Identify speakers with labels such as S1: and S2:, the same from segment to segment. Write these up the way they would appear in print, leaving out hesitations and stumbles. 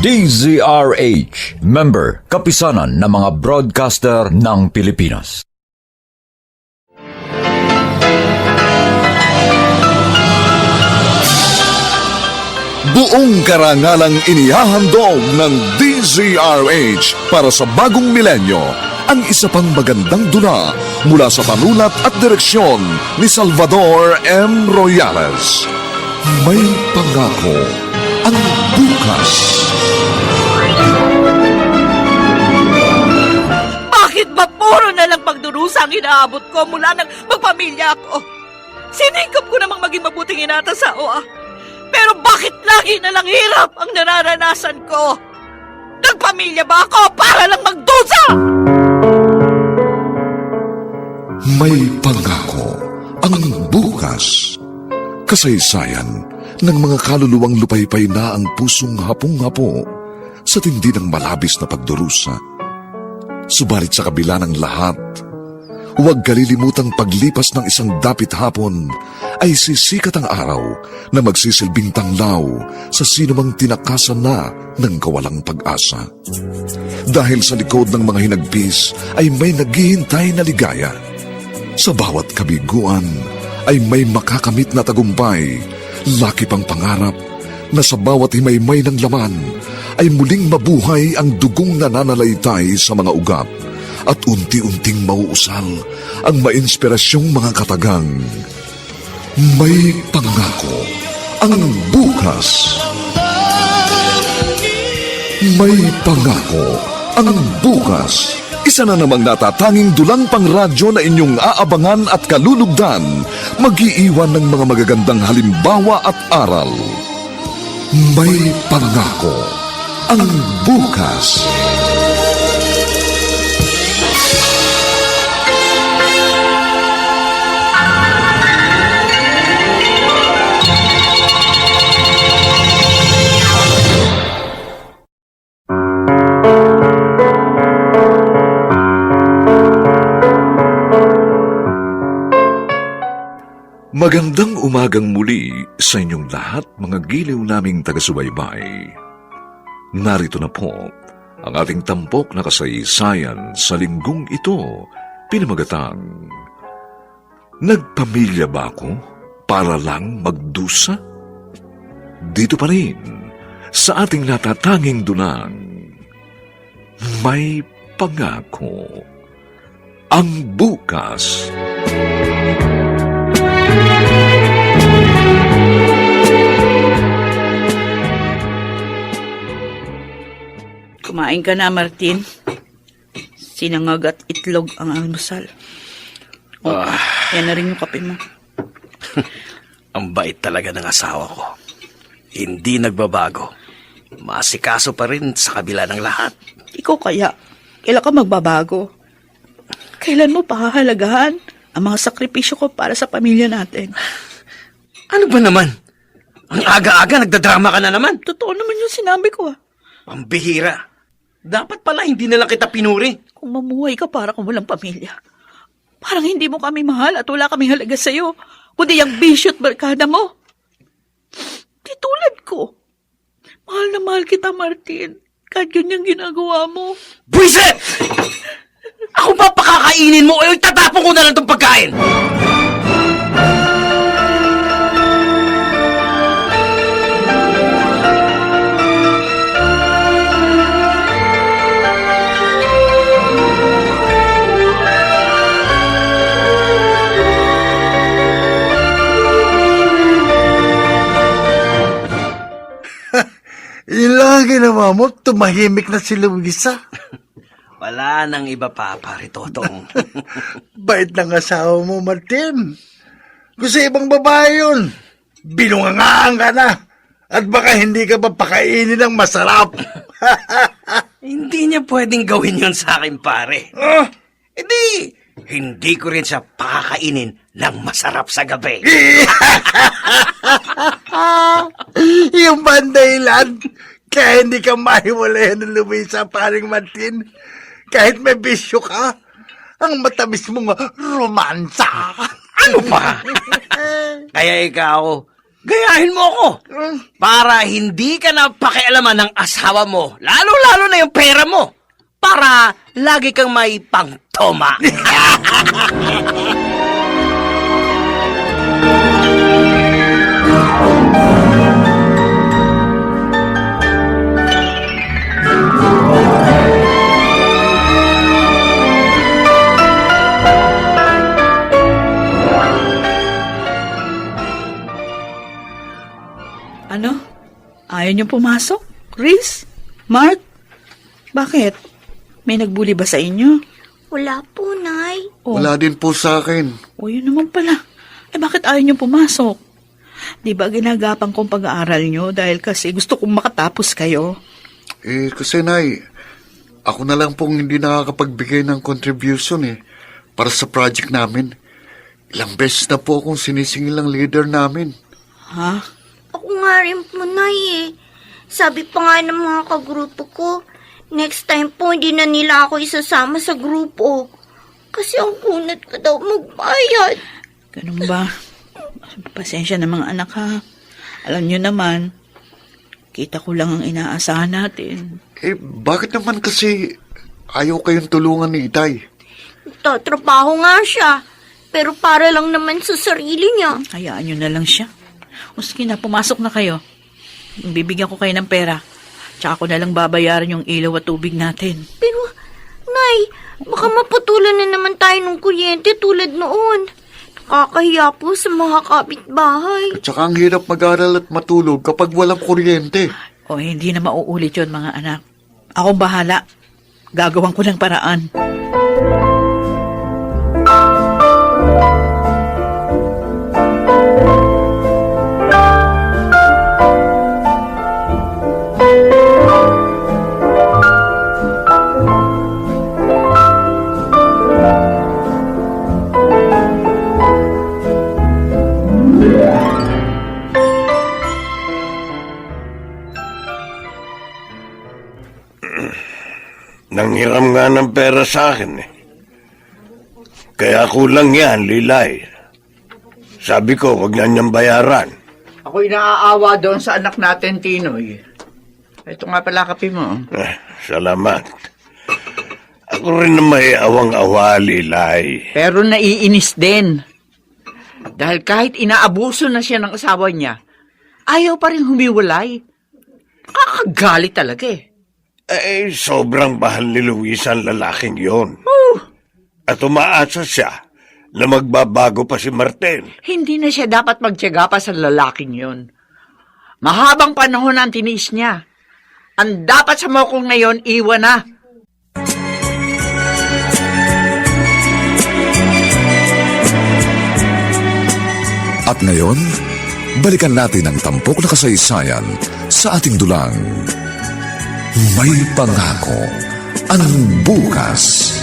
S1: DZRH, member, kapisanan ng mga broadcaster ng Pilipinas.
S2: Buong karangalang inihahandog ng DZRH para sa bagong milenyo ang isa pang magandang dula mula sa panulat at direksyon ni Salvador M. Royales. May pangako ang bukas.
S3: Bakit ba puro na lang pagdurusa ang inaabot ko mula nang magpamilya ako? Siningkap ko namang maging mabuting ina at asawa. Pero bakit lagi na lang hirap ang nararanasan ko? Nagpamilya ba ako para lang magdusa?
S2: May pangako ang bukas. Kasaysayan ng mga kaluluwang lupaypay na ang pusong hapong-hapo sa tindi ng malabis na pagdurusa. Subalit sa kabila ng lahat, huwag kalilimutang paglipas ng isang dapit hapon ay sisikat ang araw na magsisilbing tanglaw sa sinumang tinakasan na ng kawalang pag-asa. Dahil sa likod ng mga hinagpis ay may naghihintay na ligaya. Sa bawat kabiguan ay may makakamit na tagumpay, laki pang pangarap na sa bawat himaymay ng laman ay muling mabuhay ang dugong nananalaytay sa mga ugat at unti-unting mauusal ang mainspirasyong mga katagang. May pangako ang bukas. May pangako ang bukas. Isa na namang natatanging dulang pangradyo na inyong aabangan at kalulugdan, mag-iiwan ng mga magagandang halimbawa at aral. May pangako ang bukas. Magandang umagang muli sa inyong lahat, mga giliw naming taga-subaybay. Narito na po ang ating tampok na kasaysayan sa linggong ito, pinamagatang Nagpamilya ba ako para lang magdusa? Dito pa rin sa ating natatanging dunang May Pangako ang bukas.
S3: Kumain ka na, Martin. Sinangag at itlog ang almusal. Yan na rin yung kape mo.
S4: Ang bait talaga ng asawa ko. Hindi nagbabago. Masikaso pa rin sa kabila ng lahat.
S3: Ikaw kaya, kailan ka magbabago? Kailan mo pahahalagahan ang mga sakripisyo ko para sa pamilya natin?
S4: Ano ba naman? Ang aga-aga nagdadrama ka na naman.
S3: Totoo naman yung sinabi ko.
S4: Pambihira. Dapat pala hindi na lang kita pinuri.
S3: Kung mamuhay ka para kung walang pamilya, parang hindi mo kami mahal at wala kaming halaga sa'yo, kundi yung bisyo at barkada mo. Di tulad ko. Mahal na mahal kita, Martin. Kahit ganyang ginagawa mo.
S4: Buisit! Ako ba pakakainin mo o itatapon ko na lang itong pagkain?
S5: Yun lang ang ginawa mo, tumahimik na si Luisa.
S4: Wala nang iba pa, pare Totong.
S5: Bait ng asawa mo, Martin. Kung sa ibang babae yun, binungangaan ka na. At baka hindi ka pa pakainin ng masarap.
S4: Hindi niya pwedeng gawin yun sa akin, pare. Hindi ko rin siya pakakainin ng masarap sa gabi.
S5: Yung bandahilan, kaya hindi ka mahiwalayan ng Luisa, paring Martin. Kahit may bisyo ka, ang matamis mong romansa.
S4: Ano pa? Kaya ikaw, Gayahin mo ako. Para hindi ka na pakialaman ng asawa mo. Lalo-lalo na yung pera mo. Para lagi kang may pangtoma.
S3: Ano? Ayaw niyo pumasok? Chris? Mark? Bakit? May nagbuli ba sa inyo?
S6: Wala po, Nay.
S3: Oh,
S5: Wala din po sa akin.
S3: oh, yun naman pala. Eh, bakit ayaw niyo pumasok? Di ba ginagapang kong pag-aaral niyo dahil kasi gusto kong makatapos kayo?
S5: Kasi Nay, ako na lang pong hindi nakakapagbigay ng contribution para sa project namin. Ilang beses na po akong sinisingil ng leader namin.
S3: Ha?
S6: Ako nga rin po, Nay. Sabi pa nga ng mga kagrupo ko, next time po hindi na nila ako isasama sa grupo. Kasi ang kunat ko daw magbayad.
S3: Ganun ba? Pasensya na mga anak ha. Alam niyo naman, kita ko lang ang inaasahan natin.
S5: Bakit naman kasi ayaw kayong tulungan ni Itay?
S6: Tatrabaho nga siya. Pero para lang naman sa sarili niya.
S3: Hayaan niyo na lang siya. O sige na, pumasok na kayo. Bibigyan ko kayo ng pera. Tsaka ko na lang babayaran yung ilaw at tubig natin.
S6: Pero, Nay, baka maputulan na naman tayo ng kuryente tulad noon. Nakakahiya po sa mga kapitbahay.
S5: At saka ang hirap mag-aral at matulog kapag walang kuryente.
S3: O hindi na mauulit yun mga anak. Akong bahala. Gagawan ko ng paraan.
S7: Nanghiram nga ng pera sa akin Kaya kulang yan, Lilay. Sabi ko, wag na niyang bayaran.
S8: Ako'y naaawa doon sa anak natin, Tinoy. Ito nga pala kape mo.
S7: Salamat. Ako rin na may awang-awa, Lilay.
S8: Pero naiinis din. Dahil kahit inaabuso na siya ng asawa niya, ayaw pa rin humiwalay. Nakakagalit talaga
S7: Sobrang bahal ni Luis ang lalaking yon. At umaasa siya na magbabago pa si Martin.
S8: Hindi na siya dapat magtiyaga pa sa lalaking yon. Mahabang panahon ang tinis niya. Ang dapat sa mokong ngayon, iwan na.
S2: At ngayon, balikan natin ang tampok na kasaysayan sa ating dulang. May pangako ang bukas.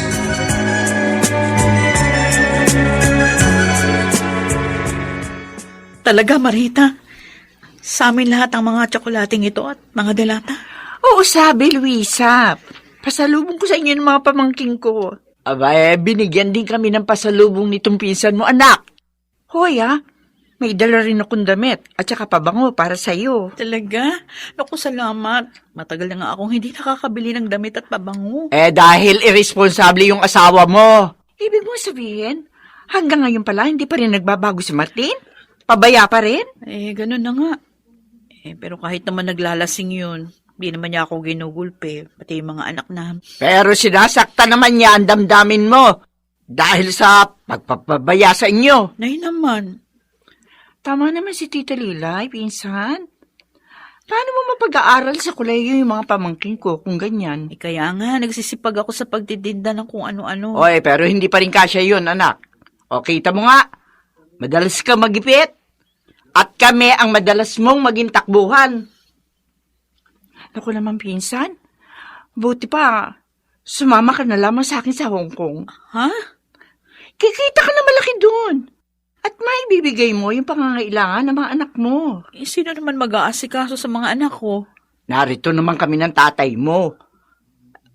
S3: Talaga, Marita? Sa amin lahat ang mga tsokolating ito at mga delata?
S8: Oo, sabi, Luisa. Pasalubong ko sa inyo ng mga pamangking ko. Aba, binigyan din kami ng pasalubong nitong pinsan mo, anak. Hoy, may dala rin akong damit at saka pabango para sa'yo.
S3: Talaga? Naku, salamat. Matagal na nga akong hindi nakakabili ng damit at pabango.
S8: Dahil irresponsable yung asawa mo. Ibig mo sabihin, hanggang ngayon pala hindi pa rin nagbabago si Martin? Pabaya pa rin?
S3: Ganun na nga. Pero kahit naman naglalasing yun, di naman niya ako ginugulpe, pati yung mga anak na.
S8: Pero sinasakta naman niya ang damdamin mo dahil sa pagpapabaya sa inyo.
S3: Nay naman.
S8: Tama naman si Tita Lilay, pinsan. Paano mo mapag-aaral sa kolehiyo yung mga pamangkin ko kung ganyan?
S3: Kaya nga, nagsisipag ako sa pagtitinda ng kung ano-ano.
S8: Oy, pero hindi pa rin kasya yun, anak. O, kita mo nga, madalas ka magipit. At kami ang madalas mong maging takbuhan. Naku naman, pinsan. Buti pa, sumama ka na lamang sa akin sa Hong Kong.
S3: Ha?
S8: Kikita ka na malaki doon. At may bibigay mo yung pangangailangan ng mga anak mo.
S3: Sino naman mag-aasikaso sa mga anak ko?
S8: Narito naman kami ng tatay mo.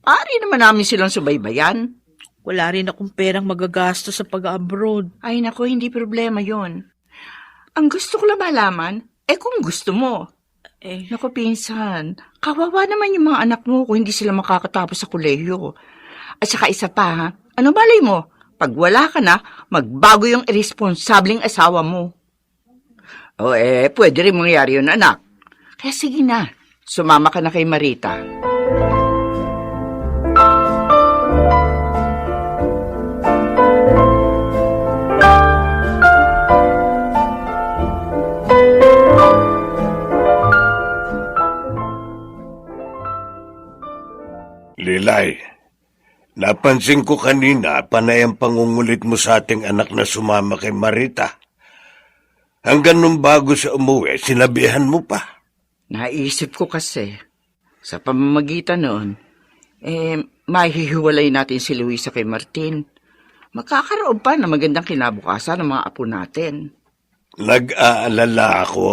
S8: Ari naman namin silang subaybayan.
S3: Wala rin akong perang magagastos sa pag-abroad.
S8: Ay naku, hindi problema yon. Ang gusto ko lang malaman, Kung gusto mo.
S3: Eh,
S8: Naku, pinsan, kawawa naman yung mga anak mo kung hindi sila makakatapos sa kolehiyo. At saka isa pa, ha? Ano balay mo? Pag wala ka na, magbago yung irresponsableng asawa mo. Pwede rin mangyari yun, anak. Kaya sige na, sumama ka na kay Marita.
S7: Lilay, napansin ko kanina panay ang pangungulit mo sa ating anak na sumama kay Marita. Hanggang nung bago siya umuwi, sinabihan mo pa.
S8: Naisip ko kasi, sa pamamagitan noon, mahihiwalay natin si Luisa kay Martin. Magkakaroon pa na magandang kinabukasan ng mga apo natin.
S7: Nag-aalala ako.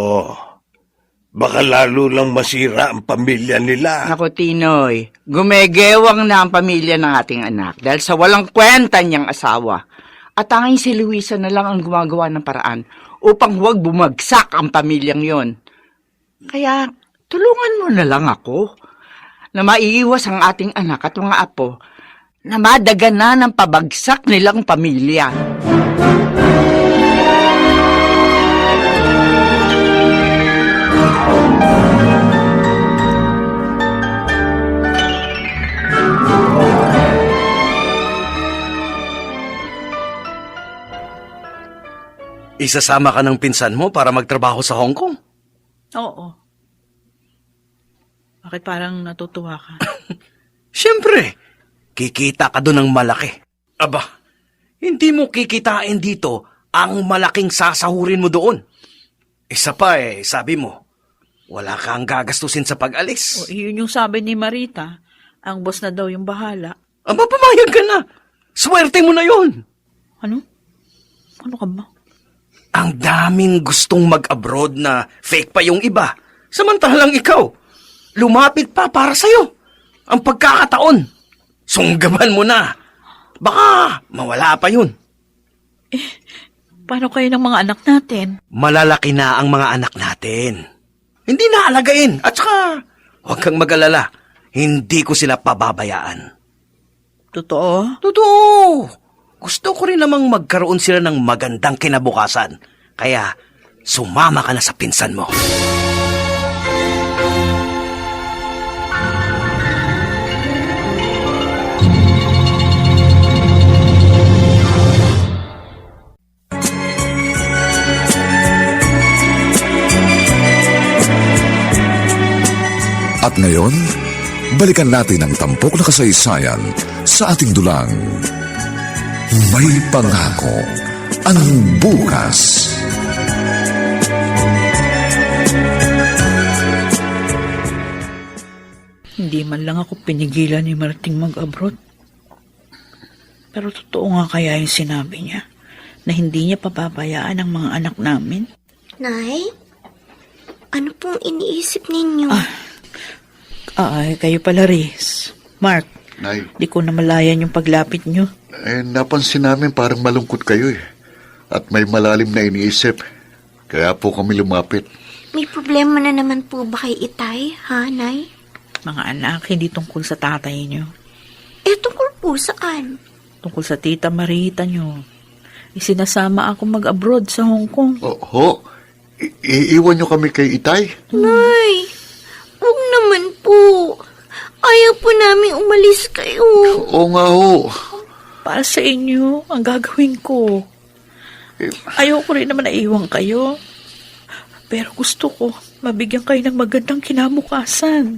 S7: Baka lalo lang masira ang pamilya nila.
S8: Naku, Tinoy, gumegewang na ang pamilya ng ating anak dahil sa walang kwenta niyang asawa. At tanging si Luisa na lang ang gumagawa ng paraan upang huwag bumagsak ang pamilyang yon. Kaya, tulungan mo na lang ako na maiiwas ang ating anak at mga apo na madagana ng pabagsak nilang pamilya.
S4: Isasama ka ng pinsan mo para magtrabaho sa Hong Kong?
S3: oo. Bakit parang natutuwa ka?
S4: Siyempre, kikita ka doon ng malaki. Aba, hindi mo kikitain dito ang malaking sasahurin mo doon. Isa pa sabi mo, wala kang gagastusin sa pag-alis.
S3: O, yun yung sabi ni Marita. Ang boss na daw yung bahala.
S4: Aba, pumayag ka na. Swerte mo na yon.
S3: Ano? Ano ka ba?
S4: Ang daming gustong mag-abroad na fake pa yung iba. Samantalang ikaw, lumapit pa para sa'yo. Ang pagkakataon, sunggaban mo na. Baka mawala pa yun.
S3: Paano kayo ng mga anak natin?
S4: Malalaki na ang mga anak natin. Hindi na alagain. At saka, huwag kang mag-alala. Hindi ko sila pababayaan.
S3: Totoo?
S4: Totoo. Gusto ko rin namang magkaroon sila ng magandang kinabukasan. Kaya, sumama ka na sa pinsan mo.
S2: At ngayon, balikan natin ang tampok na kasaysayan sa ating dulang. May pangako ang bukas.
S3: Hindi man lang ako pinigilan ni Marting mag-abroad. Pero totoo nga kaya yung sinabi niya na hindi niya papabayaan ang mga anak namin.
S6: Nay, ano pong iniisip ninyo?
S3: Ay, kayo pala, Riz. Mark,
S5: Nay,
S3: di ko na malayan yung paglapit niyo.
S5: napansin namin parang malungkot kayo At may malalim na iniisip. Kaya po kami lumapit.
S6: May problema na naman po ba kay Itay, ha, Nay?
S3: Mga anak, hindi tungkol sa tatay niyo.
S6: Tungkol po saan?
S3: Tungkol sa tita Marita niyo. Isinasama ako mag-abroad sa Hong Kong.
S5: Iiwan nyo kami kay Itay?
S6: Nay, huwag naman po. Ayaw po namin umalis kayo.
S5: Oo nga ho.
S3: Para sa inyo, ang gagawin ko. Ayoko rin naman na iwan kayo. Pero gusto ko, mabigyan kayo ng magandang kinabukasan.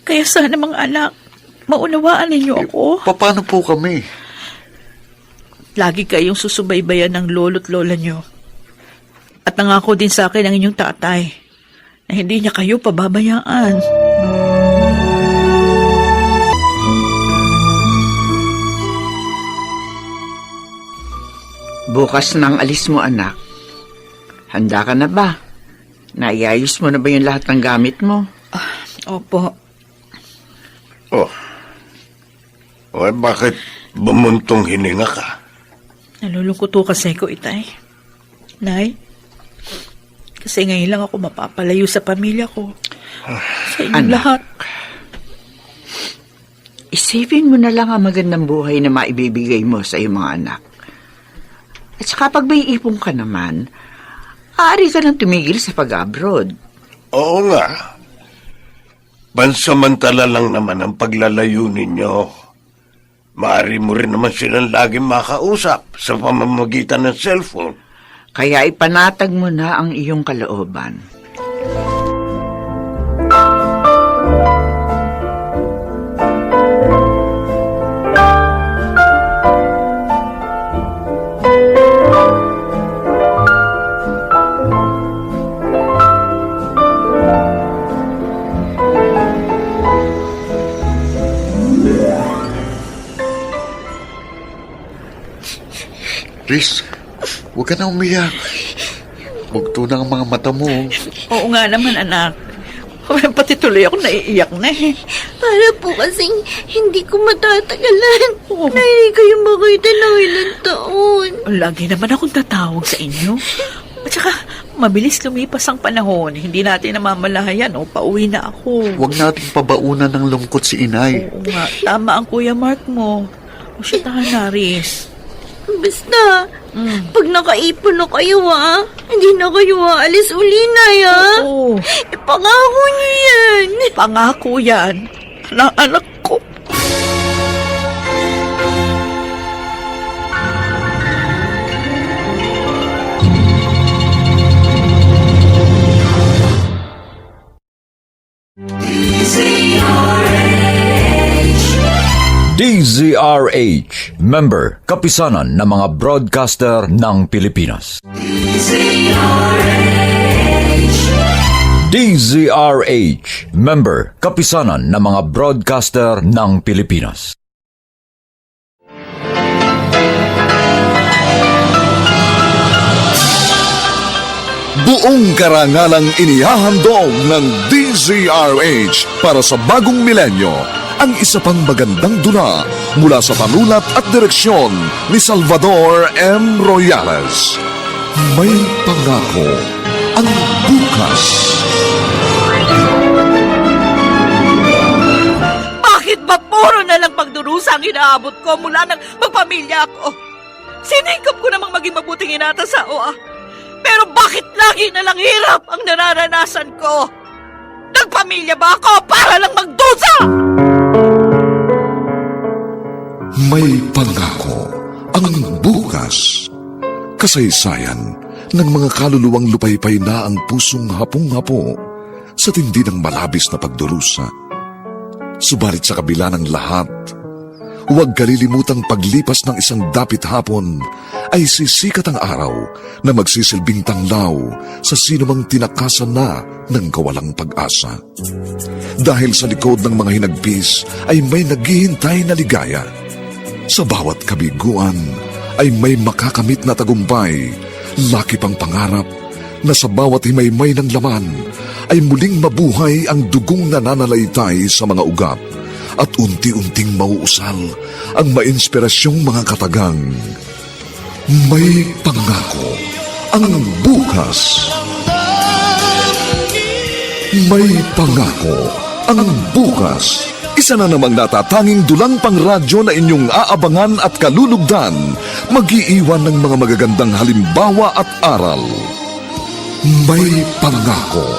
S3: Kaya sana mga anak, maunawaan ninyo ako.
S5: Paano po kami?
S3: Lagi kayong susubaybayan ng lolo't lola nyo. At nangako din sa akin ang inyong tatay na hindi niya kayo pababayaan.
S8: Bukas nang alis mo, anak. Handa ka na ba? Naiayos mo na ba yung lahat ng gamit mo?
S3: Opo.
S7: Bakit bumuntong hininga ka?
S3: Nalulungkot ko kasi ko, Itay. Nay, Kasi ngayon lang ako mapapalayo sa pamilya ko. Sa inyong
S8: Anak.
S3: lahat.
S8: Isipin mo na lang ang magandang buhay na maibibigay mo sa iyong mga anak. At saka pag may ipon ka naman, aari ka nang tumigil sa pag-abroad.
S7: Oo nga. Pansamantala lang naman ang paglalayo ninyo. Maaari mo rin naman silang laging makausap sa pamamagitan ng cellphone.
S8: Kaya ipanatag mo na ang iyong kalooban.
S5: Riz, huwag ka na umiyak. Bugto na ang mga mata mo.
S3: Oo nga naman, anak. Pati tuloy ako naiiyak na eh.
S6: Para po kasing hindi ko matatagalan na hindi kayo makita ng ilang taon.
S3: Lagi naman akong tatawag sa inyo. At saka, mabilis lumipas ang panahon. Hindi natin namamalayan o pauwi na ako.
S5: Huwag nating pabaunan ng lungkot si inay.
S3: Oo nga, tama ang Kuya Mark mo. O siya tahan na, Riz.
S6: Basta, pag nakaipon na kayo hindi na kayo aalis uli na
S3: Oo,
S6: Ipangako niyo yan.
S3: pangako yan ng anak ko.
S1: DZRH, member, kapisanan ng mga broadcaster ng Pilipinas. DZRH, member, kapisanan ng mga broadcaster ng Pilipinas.
S2: Buong karangalang inihahandog ng DZRH para sa bagong milenyo ang isa pang magandang dula mula sa panulat at direksyon ni Salvador M. Royales. May pangako ang bukas.
S3: Bakit ba puro na lang pagdurusa ang inaabot ko mula nang magpamilya ako? Sinikap ko namang maging mabuting inata sa OA. Pero bakit lagi na lang hirap ang nararanasan ko? Nagpamilya ba ako para lang magdusa?
S2: May pangako ang bukas. Kasaysayan ng mga kaluluwang lupaypay na ang pusong hapong-hapo sa tindi ng malabis na pagdurusa. Subalit sa kabila ng lahat, huwag kalilimutang paglipas ng isang dapit hapon ay sisikat ang araw na magsisilbing tanglaw sa sinumang tinakasan na ng kawalang pag-asa. Dahil sa likod ng mga hinagpis ay may naghihintay na ligaya. Sa bawat kabiguan ay may makakamit na tagumpay, laki pang pangarap na sa bawat himaymay ng laman ay muling mabuhay ang dugong nananalaytay sa mga ugat at unti-unting mauusal ang mainspirasyong mga katagang. May pangako ang bukas. May pangako ang bukas. Isa na namang natatanging dulang pangradyo na inyong aabangan at kalulugdan, mag-iiwan ng mga magagandang halimbawa at aral. May pangako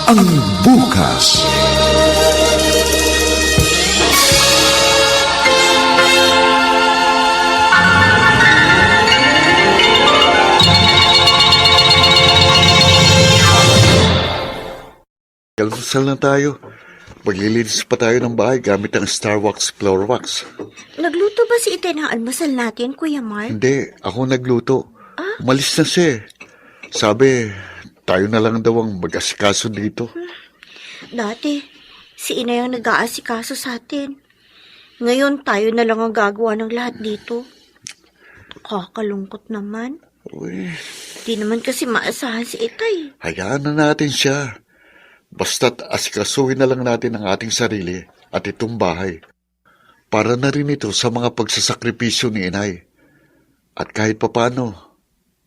S2: ang bukas.
S5: Kalmasal na tayo. Maglilinis pa tayo ng bahay gamit ang Star Wax Floor Wax.
S6: Nagluto ba si Itay ng almasal natin, Kuya Mark?
S5: Hindi, ako nagluto. Umalis na siya. Sabi, tayo na lang daw ang mag-asikaso dito.
S6: Dati, si Inay ang nag-aasikaso sa atin. Ngayon, tayo na lang ang gagawa ng lahat dito. Kakalungkot naman.
S5: Uy,
S6: Di naman kasi maasahan si Itay.
S5: hayaan na natin siya. Basta't asikasuhin na lang natin ang ating sarili at itong bahay. Para na rin ito sa mga pagsasakripisyo ni Inay. At kahit papano,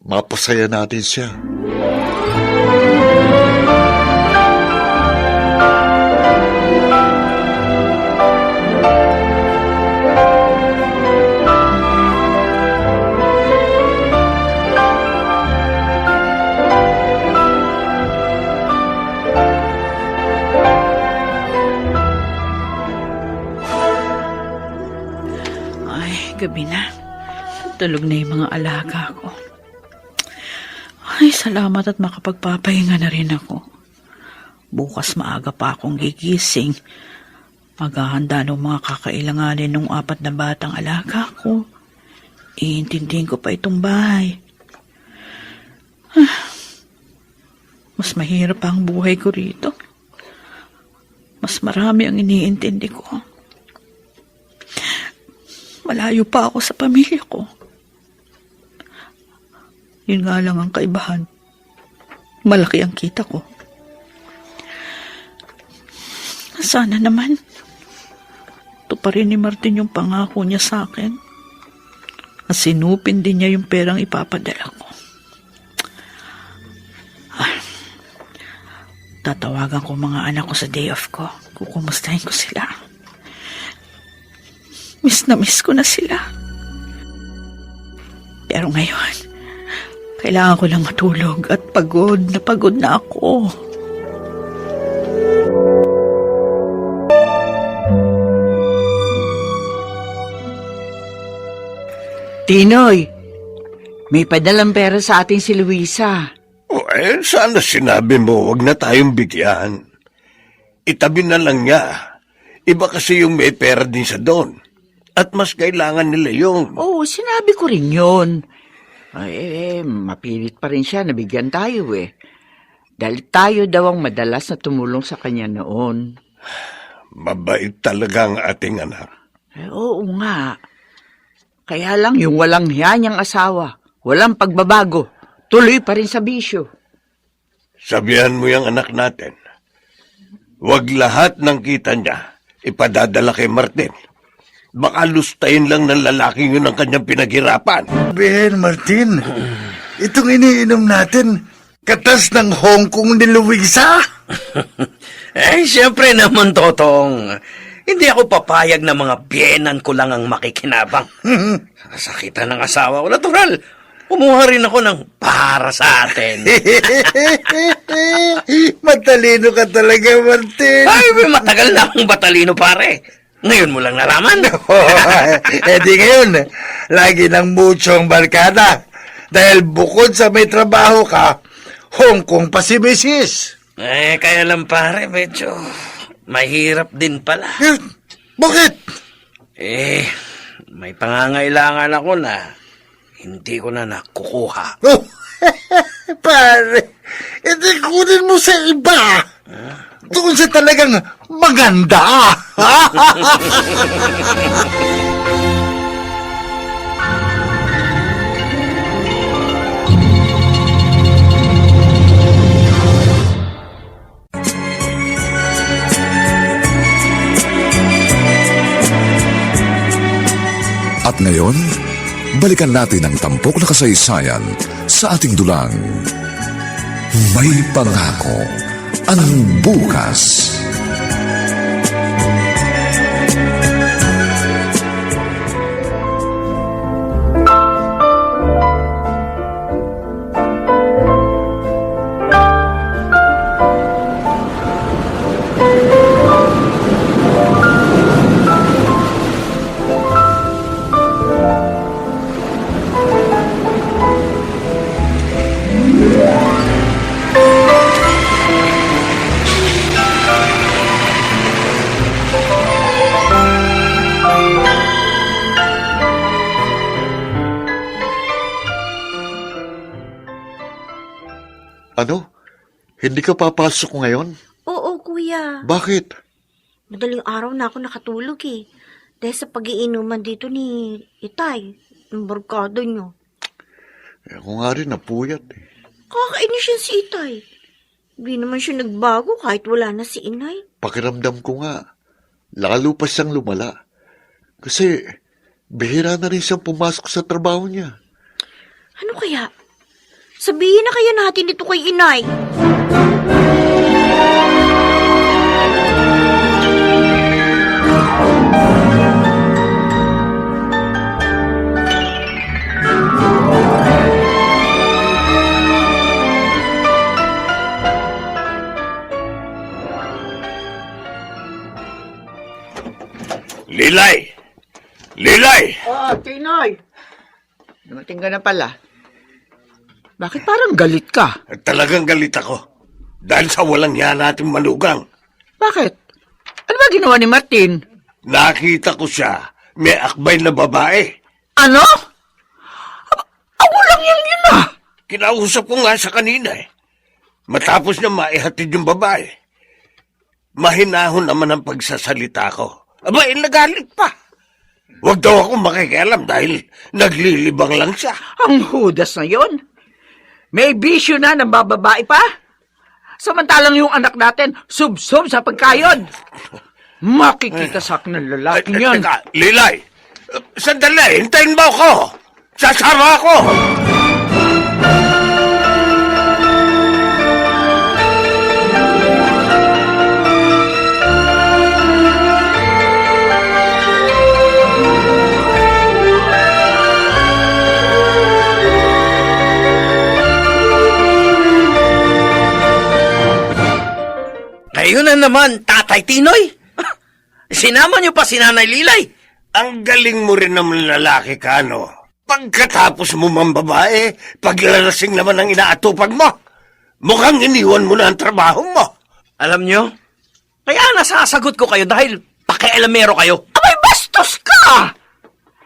S5: mapasaya natin siya.
S3: gabi na. Tulog na yung mga alaga ko. Ay, salamat at makapagpapahinga na rin ako. Bukas maaga pa akong gigising. Maghahanda ng mga kakailanganin ng 4 na batang alaga ko. Iintindihin ko pa itong bahay. Mas mahirap ang buhay ko rito. Mas marami ang iniintindi ko. Malayo pa ako sa pamilya ko. Yun nga lang ang kaibahan. Malaki ang kita ko. Sana naman, tuparin ni Martin yung pangako niya sa akin. At sinupin din niya yung perang ipapadala ko. Tatawagan ko mga anak ko sa day off ko. Kukumustahin ko sila. Miss na miss ko na sila. Pero ngayon, kailangan ko lang matulog at pagod na ako.
S8: Tinoy, may padalang pera sa ating si Luisa.
S7: Sana sinabi mo, wag na tayong bigyan. Itabi na lang niya. Iba kasi yung may pera din sa doon. At mas kailangan nila yun.
S8: Oo, sinabi ko rin yun. Mapilit pa rin siya, nabigyan tayo Dahil tayo daw ang madalas na tumulong sa kanya noon.
S7: Mabait talaga ang ating anak.
S8: Oo nga. Kaya lang yung walang hiya niyang asawa, walang pagbabago, tuloy pa rin sa bisyo.
S7: Sabihan mo yung anak natin. Huwag lahat ng kita niya ipadadala kay Martin. Baka lustayin lang ng lalaking yun ang kanyang pinaghirapan.
S5: Ben, Martin, itong iniinom natin, katas ng Hong Kong ni Luisa.
S4: Siyempre naman, Totong. Hindi ako papayag na mga biyenan ko lang ang makikinabang. Sakitan ng asawa ko. Natural. Kumuha rin ako ng para sa atin.
S5: Matalino ka talaga, Martin.
S4: Ay, matagal na akong batalino, pare. Ngayon mo lang nalaman.
S5: Di ngayon, lagi ng mucho ang barkada. Dahil bukod sa may trabaho ka, Hong Kong pa si Mrs.
S4: Kaya lang, pare, medyo mahirap din pala.
S5: Bakit?
S4: May pangangailangan ako na hindi ko na nakukuha.
S5: Oh, pare, edi kunin mo sa iba. Doon sa talagang maganda.
S2: At ngayon, balikan natin ang tampok na kasaysayan sa ating dulang. May pangako ang bukas.
S5: Ano? Hindi ka papasok ngayon?
S6: Oo, kuya.
S5: Bakit?
S6: Madaling araw na ako nakatulog Dahil sa pag-iinuman dito ni Itay, yung barkada niyo.
S5: Ako nga rin napuyat
S6: Kakainis siya si Itay. Hindi naman siya nagbago kahit wala na si Inay.
S5: Pakiramdam ko nga, lalo pa siyang lumala. Kasi, bihira na rin siyang pumasok sa trabaho niya.
S6: Ano kaya? Sabihin na kaya natin ito kay Inay.
S7: Lilay, Lilay!
S8: Oh, Tinoy. Dumating ka na pala. Bakit parang galit ka?
S7: Talagang galit ako. Dahil sa walang yan nating manugang.
S8: Bakit? Ano ba ginawa ni Martin?
S7: Nakita ko siya. May akbay na babae.
S8: Ano? Ako lang yun ah.
S7: Kinausap ko nga sa kanina eh. Matapos na maihatid yung babae. Mahinahon naman ang pagsasalita ko. Aba, nagalit pa. Huwag daw ako makikialam dahil naglilibang lang siya.
S8: Ang hudas na yon. May bisyo na ng bababae pa. Samantalang yung anak natin, sub-sub sa pagkayod. Makikita sa akin ng lalaking yan.
S7: Teka, Lilay! Sandali, hintayin mo ako! Sasama ako!
S4: Kayo na naman, Tatay Tinoy. Sinama niyo pa si Nanay Lilay.
S7: Ang galing mo rin naman lalaki ka, no? Pagkatapos mo mang babae, paglalasing naman ang inaatupag mo. Mukhang iniwan mo na ang trabaho mo.
S4: Alam niyo, kaya nasasagot ko kayo dahil pakialamero kayo.
S8: Abay, bastos ka!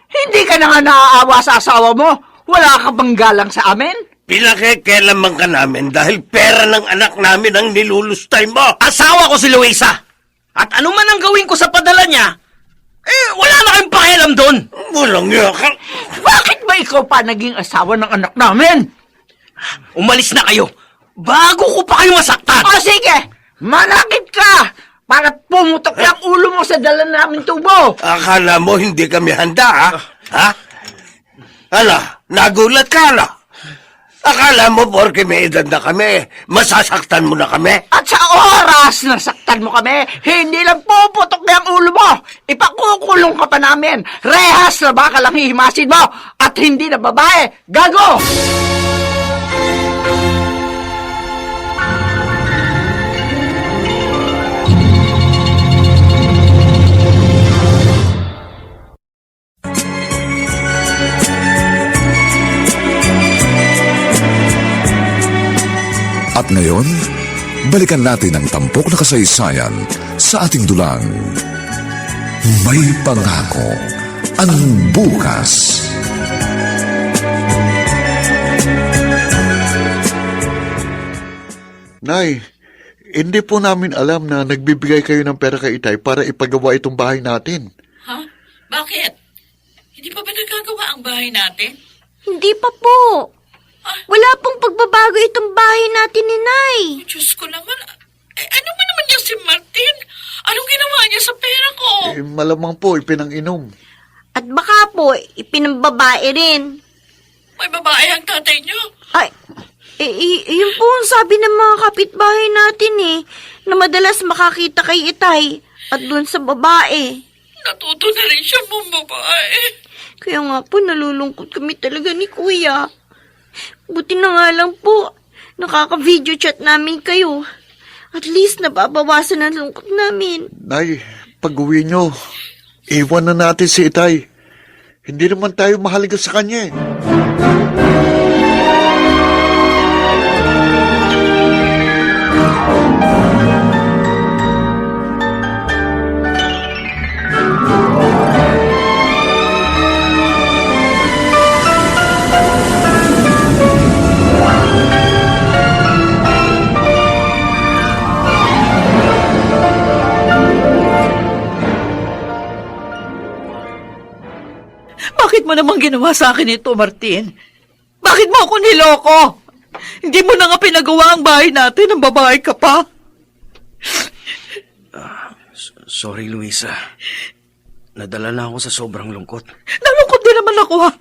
S8: Hindi ka na nga naaawa sa asawa mo. Wala ka bang galang sa amin?
S7: Pinakikialaman ka namin dahil pera ng anak namin ang nilulustay mo.
S4: Asawa ko si Luisa. At ano man ang gawin ko sa padala niya, wala na kayong pakialam doon.
S7: Walang yakal.
S8: Bakit ba ikaw pa naging asawa ng anak namin?
S4: Umalis na kayo bago ko pa kayo masaktan.
S8: O sige, manakit ka para pumutok yung ulo mo sa dala namin tubo.
S7: Akala mo hindi kami handa, ha? Ha? Ala, nagulat ka, ala? Akala mo porke may edad na kami, masasaktan mo na kami?
S8: At sa oras na saktan mo kami, hindi lang puputok na ang ulo mo. Ipakukulong ka pa namin. Rehas na baka lang hihimasin mo. At hindi na babae. Gago!
S2: At ngayon, balikan natin ang tampok na kasaysayan sa ating dulang. May pangako ang bukas.
S5: Nay, hindi po namin alam na nagbibigay kayo ng pera kay Itay para ipagawa itong bahay natin.
S3: Ha? Bakit? Hindi pa ba nagagawa ang bahay natin?
S6: Hindi pa po. Wala pong pagbabago itong bahay natin ni Nay.
S3: Diyos ko naman. Ano ba naman niya si Martin? Anong ginawa niya sa pera ko?
S5: Malamang po, ipinang-inom.
S6: At baka po, ipinambabae rin.
S3: May babae ang tatay niyo.
S6: Ay, yun po ang sabi ng mga kapitbahay natin na madalas makakita kay Itay at dun sa babae.
S3: Natuto na rin siya mong babae.
S6: Kaya nga po, nalulungkot kami talaga ni Kuya. Buti na nga lang po, nakaka-video chat namin kayo. At least nababawasan ang lungkot namin.
S5: Nay, pag-uwi nyo, iwan na natin si Itay. Hindi naman tayo mahalaga sa kanya eh.
S3: Bakit mo naman ginawa sa akin ito, Martin? Bakit mo ako niloko? Hindi mo na nga pinagawa ang bahay natin, ang babae ka pa.
S4: Sorry, Luisa. Nadala na ako sa sobrang lungkot.
S3: Nalungkot din naman ako, ha?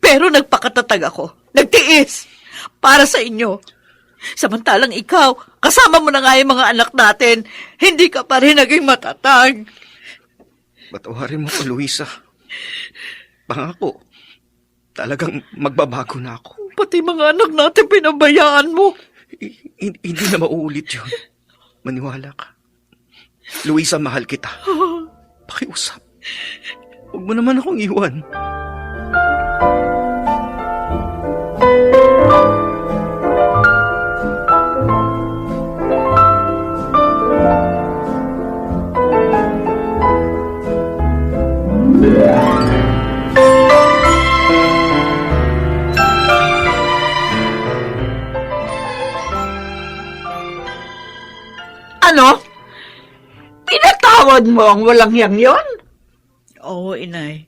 S3: Pero nagpakatatag ako. Nagtiis. Para sa inyo. Samantalang ikaw, kasama mo na nga yung mga anak natin, hindi ka pa rin naging matatag.
S4: Patawarin mo ko, Luisa. Pangako, talagang magbabago na ako.
S3: Pati mga anak natin pinabayaan mo.
S4: Hindi na mauulit yun. Maniwala ka. Luisa, mahal kita. Pakiusap. Huwag mo naman akong iwan.
S8: Ano? Pinatawad mo ang walang yang yon?
S3: Oo, inay.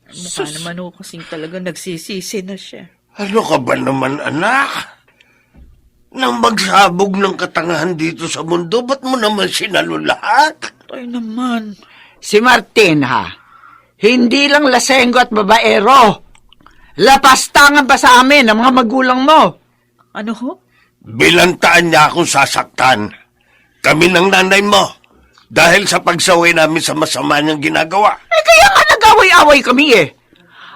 S3: Mukha naman ho kasing talaga nagsisisi na siya.
S7: Ano ka ba naman, anak? Nang magsabog ng katangahan dito sa mundo, ba't mo naman sinalo lahat?
S3: Tay naman.
S8: Si Martin, ha? Hindi lang lasenggo at babaero. Lapastangan pa sa amin ang mga magulang mo.
S3: Ano ho?
S7: Bilantaan niya akong sasaktan. Kami ng nanay mo. Dahil sa pagsaway namin sa masama niyang ginagawa.
S8: Kaya nga nag-away-away kami eh.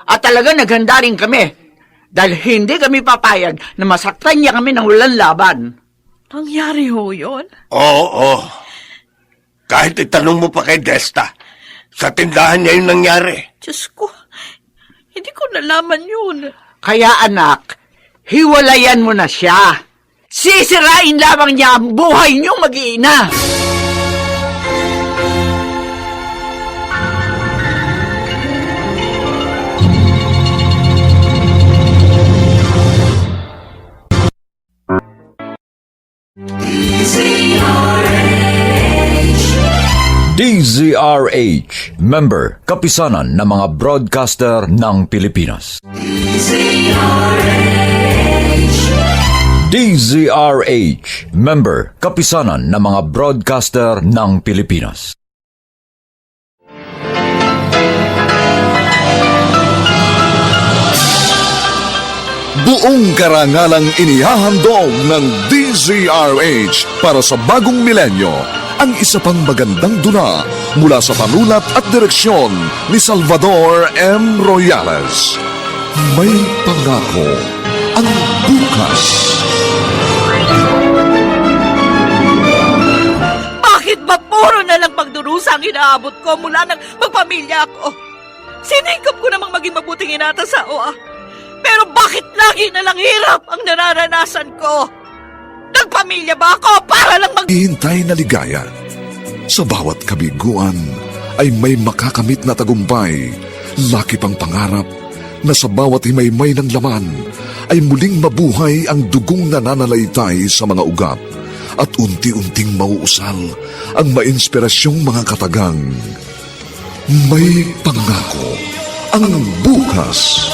S8: At talaga naghanda rin kami. Dahil hindi kami papayag na masaktan niya kami ng walang laban.
S3: Nangyari ho yun?
S7: Oo. Kahit itanong mo pa kay Desta, sa tindahan niya yung nangyari.
S3: Diyos ko, hindi ko nalaman yun.
S8: Kaya anak, hiwalayan mo na siya. Sisirain lamang niya ang buhay niyong mag-iina.
S1: DZRH, member, kapisanan ng mga broadcaster ng Pilipinas. DZRH, member, kapisanan ng mga broadcaster ng Pilipinas.
S2: Buong karangalang inihahandog ng DZRH para sa bagong milenyo ang isa pang magandang dula mula sa panulat at direksyon ni Salvador M. Royales. May pangako ang bukas.
S3: Bakit ba puro na lang pagdurusa ang inaabot ko mula nang magpamilya ako? Siningkap ko namang maging mabuting inata sa OA. Pero bakit lagi na lang hirap ang nararanasan ko? Nagpamilya ba ako para lang
S2: Hihintay na ligaya. Sa bawat kabiguan ay may makakamit na tagumpay. Laki pang pangarap na sa bawat himaymay ng laman ay muling mabuhay ang dugong nananalaytay sa mga ugat at unti-unting mauusal ang mainspirasyong mga katagang. May pangako ang bukas.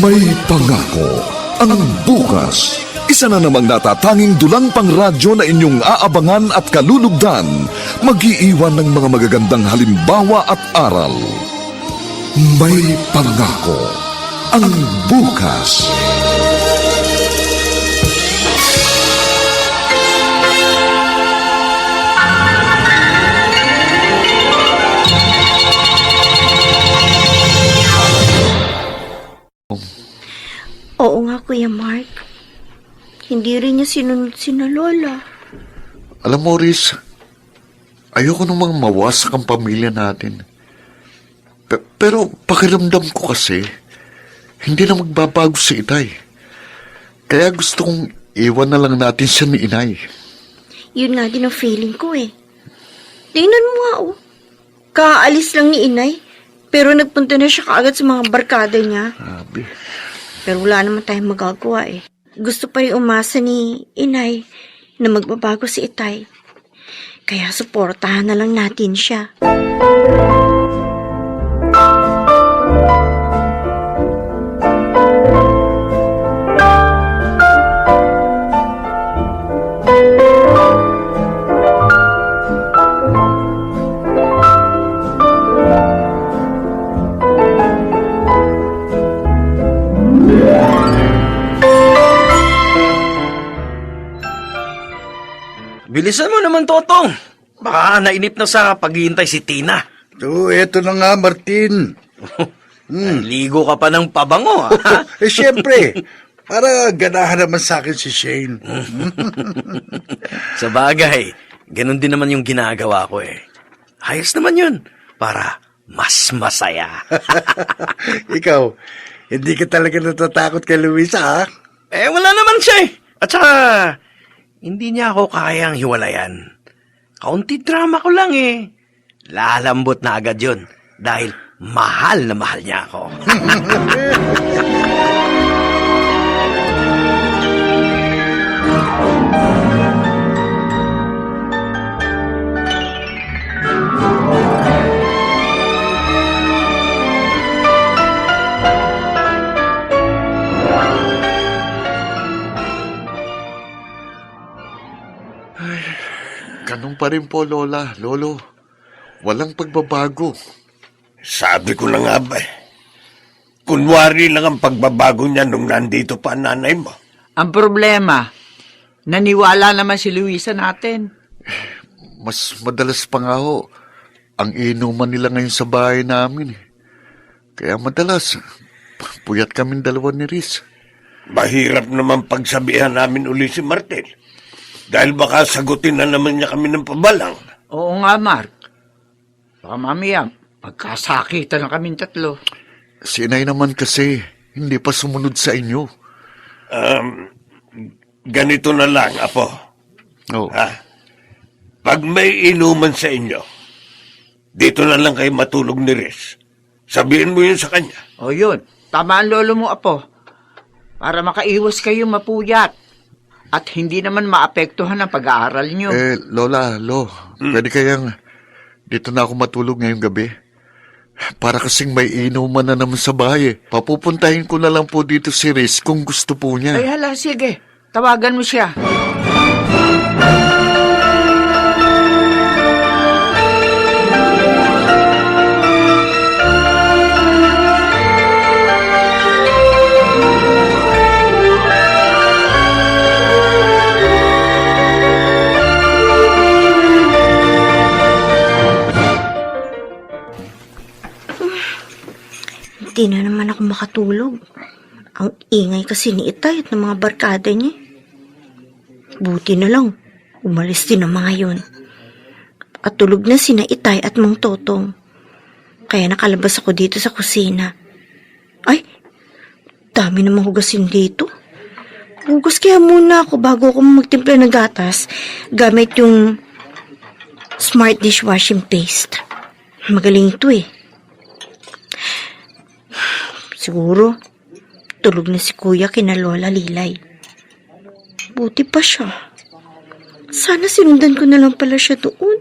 S2: May pangako ang bukas. Isa na namang natatanging dulang pangradyo na inyong aabangan at kalulugdan, mag-iiwan ng mga magagandang halimbawa at aral. May pangako ang bukas.
S6: Oo nga, Kuya Mark. Hindi rin niya sinunod sina Lola.
S5: Alam mo, Riz, ayoko namang mawasak ang pamilya natin. Pero pakiramdam ko kasi, hindi na magbabago si Itay. Kaya gusto kong iwan na lang natin siya ni Inay.
S6: Yun nga din ang feeling ko eh. Tingnan mo nga oh. Kaalis lang ni Inay, pero nagpunta na siya kaagad sa mga barkada niya.
S5: Grabe.
S6: Pero wala naman tayong magagawa eh. Gusto pa rin umasa ni Inay na magbabago si Itay. Kaya suportahan na lang natin siya.
S4: Bilisan mo naman, Totong. Baka nainip na sa paghihintay si Tina.
S9: So, eto na nga, Martin.
S4: Ligo ka pa ng pabango, ha?
S9: Siyempre, para ganahan naman sa akin si Shane.
S4: Sa bagay, ganun din naman yung ginagawa ko eh. Ayos naman yun. para mas masaya.
S9: Ikaw, hindi ka talaga natatakot kay Luisa, ha?
S4: Wala naman siya eh. At saka, hindi niya ako kayang hiwalayan. Kaunti drama ko lang eh. Lalambot na agad yun dahil mahal na mahal niya ako.
S5: Ganun pa rin po, Lola, Lolo. Walang pagbabago.
S7: Sabi ko na nga ba eh. Kunwari lang ang pagbabago niya nung nandito pa ang nanay mo.
S8: Ang problema, naniwala naman si Luisa natin.
S5: Mas madalas pa nga ho, ang inuman nila ngayon sa bahay namin. Kaya madalas, puyat kaming dalawa ni Riz.
S7: Mahirap naman pagsabihan namin uli si Martel. Dahil baka sagutin na naman niya kami ng pabalang.
S8: Oo nga, Mark. Baka mamaya, magkasakitan na kaming tatlo.
S5: Si inay naman kasi, hindi pa sumunod sa inyo.
S7: Ganito na lang, Apo.
S5: Oh.
S7: Ha? Pag may inuman sa inyo, dito na lang kayo matulog ni Riz. Sabihin mo yun sa kanya.
S8: O yun, tama ang lolo mo, Apo. Para makaiwas kayo mapuyat. At hindi naman maapektuhan ang pag-aaral nyo.
S5: Lola, pwede kayang dito na ako matulog ngayong gabi? Para kasing may inuman na naman sa bahay. Papupuntahin ko na lang po dito si Riz kung gusto po niya.
S8: Ay hala, sige. Tawagan mo siya.
S6: Di na naman ako makatulog. Ang ingay kasi ni Itay at ng mga barkada niya. Buti na lang, umalis din ang mga yun. At tulog na sina Itay at Mang Totong. Kaya nakalabas ako dito sa kusina. Ay, dami namang hugasin dito. Hugas kaya muna ako bago ako magtimpla ng gatas gamit yung Smart Dishwashing Paste. Magaling ito eh. Siguro, tulog na si Kuya kina Lola Lilay. Buti pa siya. Sana sinundan ko na lang pala siya doon.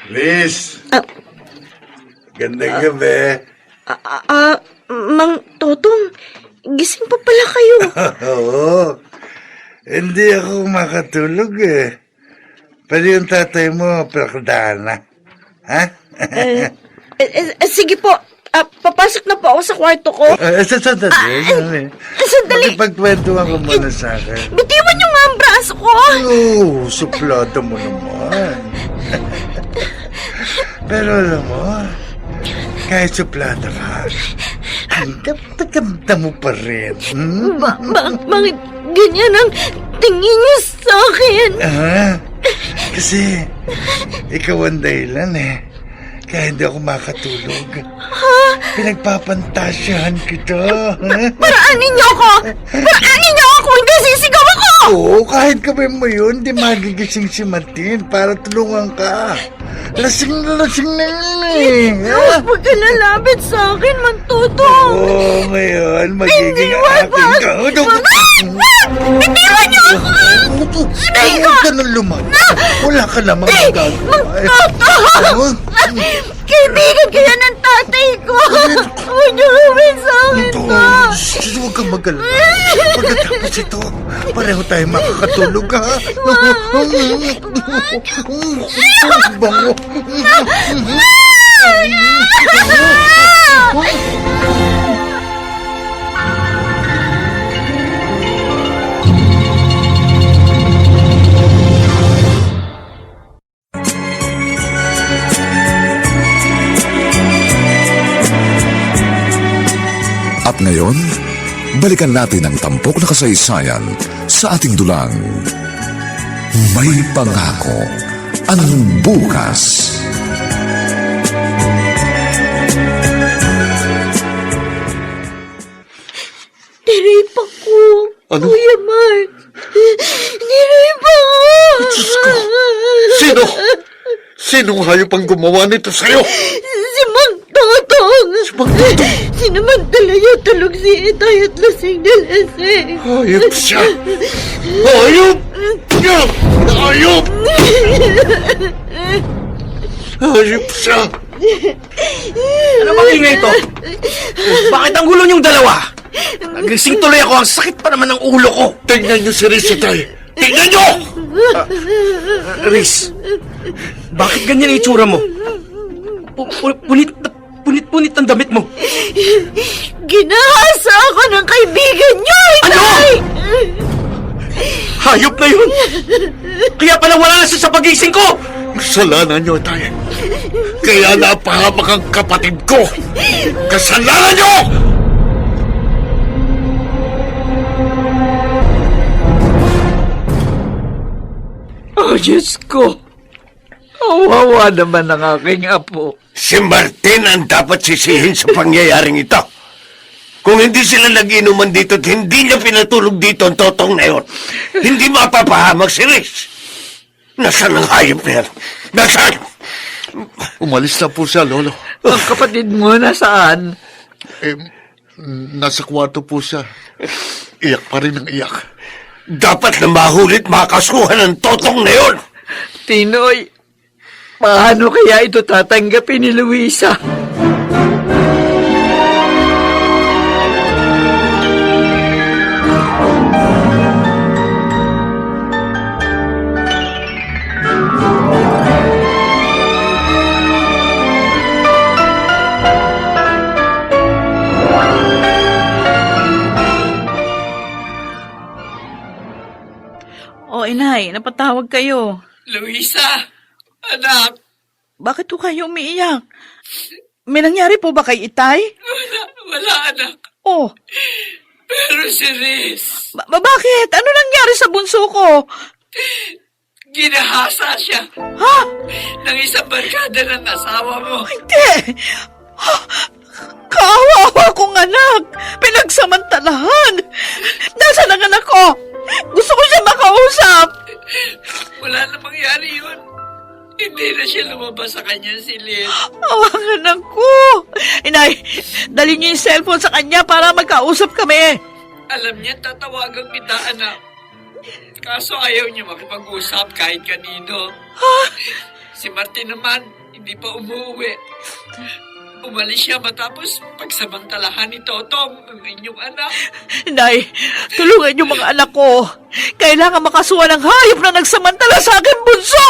S9: Liz,
S6: Ah,
S9: gandang gabi.
S6: Mang Totong, gising pa pala kayo.
S9: Oo, hindi ako makatulog eh. Pwede yung tatay mo, prakdana. Ha?
S6: Sige po, papasok na po ako sa kwarto ko.
S9: Sandali.
S6: Sandali.
S9: Makipagkwentuhan ko muna sa akin.
S6: Bitiwan niyo nga ang braso ko.
S9: Oo, suplado mo naman. Pero alam mo, kahit suplado ka, ang ganda mo pa rin. Hmm?
S6: Bakit ganyan ang tingin niyo sa akin?
S9: Kasi ikaw ang dahilan eh. Kaya hindi ako makatulog. Pinagpapantasyahan kita.
S6: Paraanin niyo ako! Paraanin niyo ako! Hindi sisigaw ako!
S9: Oo, kahit gawin mo yun, di magigising si Martin para tulungan ka. Lasing na yun eh.
S6: Huwag ka lalapit sa akin, Mantuto!
S9: Oo, ngayon, magiging akin ka.
S6: Bitiwan niyo ako!
S9: Huwag ka nang lumaban. Wala ka namang magagawa.
S6: Kaibigan kaya ng tatay ko! Huwag niyo gawin sa akin to!
S9: Huwag kang mag-alala. Pagkatapos ito, pareho tayo makakatulog ha. Bango.
S2: At ngayon, balikan natin ang tampok na kasaysayan sa ating dulang. May pangako ang bukas.
S5: Ano?
S6: Kuya Mark, Niray pa ako!
S5: Diyos ko! Sino? Sinong hayop ang gumawa nito sa'yo?
S6: Si Mang Totong!
S5: Si Mang Totong?
S6: Sinamantala niya tulog si Itay at lasing na lasing.
S5: Hayop siya! Hayop! Hayop! Hayop siya!
S4: Ano bang ingay ito? Bakit ang gulo niyong dalawa? Nagising tuloy ako. Ang sakit pa naman ng ulo ko.
S5: Tingnan niyo si Riz, Itay! Tingnan niyo!
S4: Riz, bakit ganyan ang itsura mo? Punit-punit ang damit mo.
S6: Ginahasa ako ng kaibigan niyo,
S4: Ano?
S6: Itay!
S4: Hayop na yun! Kaya pala wala na siya sa pagising ko!
S5: Kasalanan niyo, Itay! Kaya napahamak ang kapatid ko! Kasalanan niyo!
S8: Oh, Diyos ko. Kawawa naman ang aking apo.
S7: Si Martin ang dapat sisihin sa pangyayaring ito. Kung hindi sila nag-inuman dito at hindi niya pinatulog dito ang totong na yun, hindi mapapahamak si Riz. Nasaan ang hayop na yan? Nasaan?
S5: Umalis na po siya, Lolo.
S8: Ang kapatid mo nasaan?
S5: Nasa kwarto po siya. Iyak pa rin ang iyak.
S7: Dapat na mahulit makasuhan ang totong na yun.
S8: Tinoy, paano kaya ito tatanggapin ni Luisa?
S3: O, inay, napatawag kayo.
S8: Luisa, anak,
S3: Bakit po kayo umiiyak? May nangyari po ba kay Itay?
S8: wala anak.
S3: Oh,
S8: Pero si Riz,
S3: bakit? Ano nangyari sa bunso ko?
S8: ginahasa siya
S3: Ha?
S8: ng isang barkada ng asawa mo.
S3: Hindi! Ha? Kawawa kong anak! Pinagsamantalahan! Nasaan ang anak ko? Gusto ko siya makausap!
S8: Wala na mangyari yun. Hindi na siya lumabas sa kanyang silid.
S3: Awang anak ko! Inay, dali niyo yung cellphone sa kanya para magkausap kami.
S8: Alam niya, tatawagan kita, anak. Kaso ayaw niya makipag-usap kahit kanino. Si Martin naman, hindi pa umuwi. Umalis siya matapos pagsamantalahan ni Totong, ang inyong anak.
S3: Inay, tulungan niyo mga anak ko. Kailangan makasuha ng hayop na nagsamantala sa akin bunso!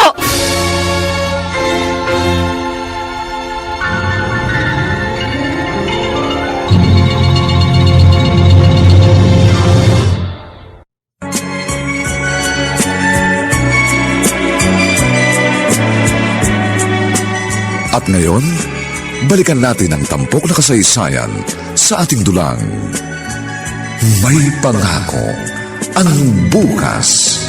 S2: At ngayon, balikan natin ang tampok na kasaysayan sa ating dulang. May pangako ang bukas.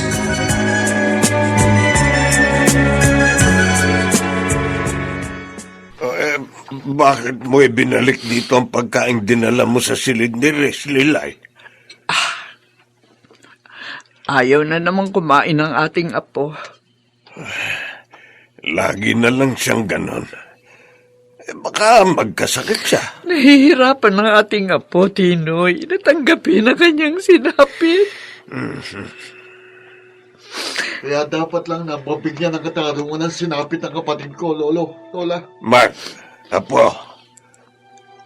S7: Bakit mo ibinalik dito ang pagkain dinala mo sa silid ni Riz, Lilay?
S8: Ayaw na naman kumain ng ating apo.
S7: Lagi na lang siyang ganon. Baka magkasakit siya.
S8: Nahihirapan ng ating apo, Tinoy. Natanggapin ang kanyang sinapit.
S5: Kaya dapat lang na mabigyan ng katarungan ng sinapit ng kapatid ko, Lolo. Lola.
S7: Mark, apo,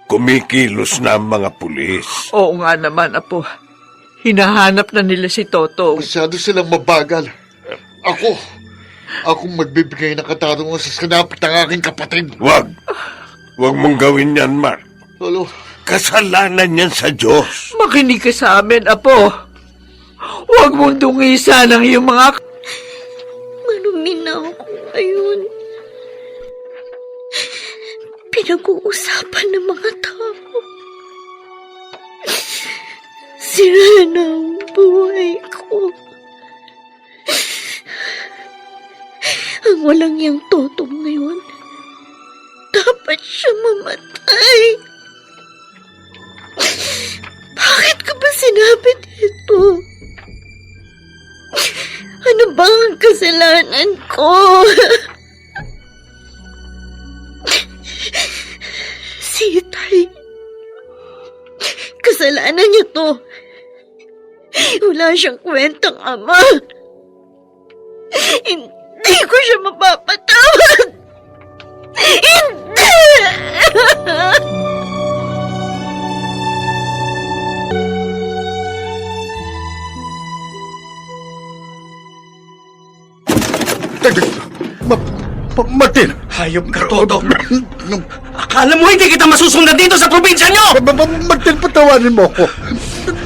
S7: kumikilos na ang mga pulis.
S8: Oo nga naman, apo. Hinahanap na nila si Toto.
S5: Masyado silang mabagal. Akong magbibigay ng katarungan sa sinapit ng aking kapatid.
S7: Wag mong gawin yan, Mark.
S5: Lolo.
S7: Kasalanan yan sa Diyos.
S8: Makinig ka sa amin, apo. Huwag mong dungisan ang iyong mga...
S6: Marumi na ako ngayon. Pinag-uusapan ng mga tao. Sira na ang buhay ko. Ang walang yang Totong ngayon, dapat siya mamatay. Bakit ka ba sinabi dito? Ano ba ang kasalanan ko? Si Itay. Kasalanan niya to. Wala siyang kwentang ama. Hindi ko siya mapapatawad. Hindi!
S9: Martin!
S4: Hayop ka, Toto. Akala mo hindi kita masusundan dito sa probinsya nyo?
S9: Martin, patawanin mo ako.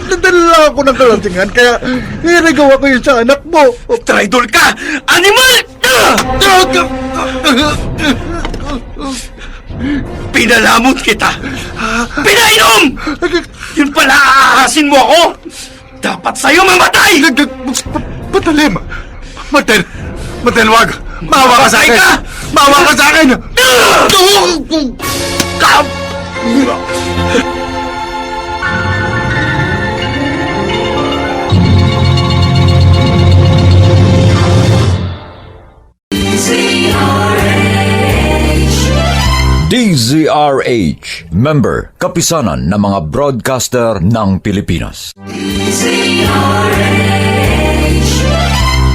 S9: Nadala ako ng kalatingan, kaya niragawa ko yun sa anak mo.
S4: Traidor ka! Animal! Pinalamot kita! Pinainom! Yun pala aahasin mo ako! Dapat sa'yo mamatay!
S9: Patalim! Martin, wag! Maawa ka sa akin! Maawa ka sa akin!
S1: DZRH, member, kapisanan ng mga broadcaster ng Pilipinas.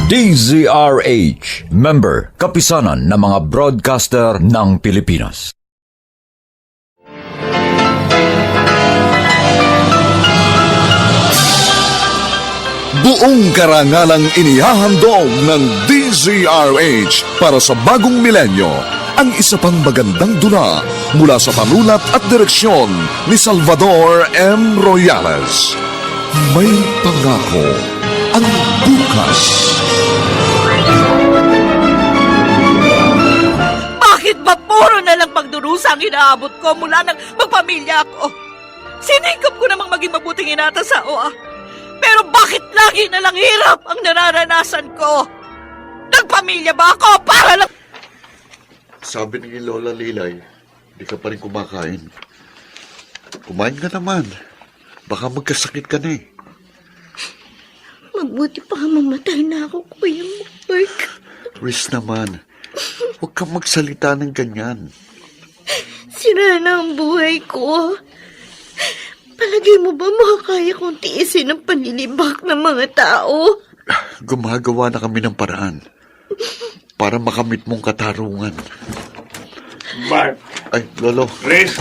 S1: DZRH, member, kapisanan ng mga broadcaster ng Pilipinas.
S2: Buong karangalang inihahandog ng DZRH para sa bagong milenyo ang isa pang magandang dula mula sa panulat at direksyon ni Salvador M. Royales. May pangako ang bukas.
S3: Bakit ba puro na lang pagdurusa ang inaabot ko mula nang magpamilya ako? Sinikap ko namang maging mabuting inata sa OA. Pero bakit lagi na lang hirap ang nararanasan ko? Nagpamilya ba ako para lang...
S5: Sabi ni Lola Lilay, di ka pa rin kumakain. Kumain ka naman. Baka magkasakit ka na eh.
S6: Mabuti pa mamatay na ako, Kuya Mark.
S5: Riz naman, huwag kang magsalita ng ganyan.
S6: Sira na ang buhay ko. Palagay mo ba makakaya kong tiisin ang panlilibak ng mga tao?
S5: Gumagawa na kami ng paraan para makamit mong katarungan.
S7: Mark,
S5: Ay, Lolo.
S7: Riz,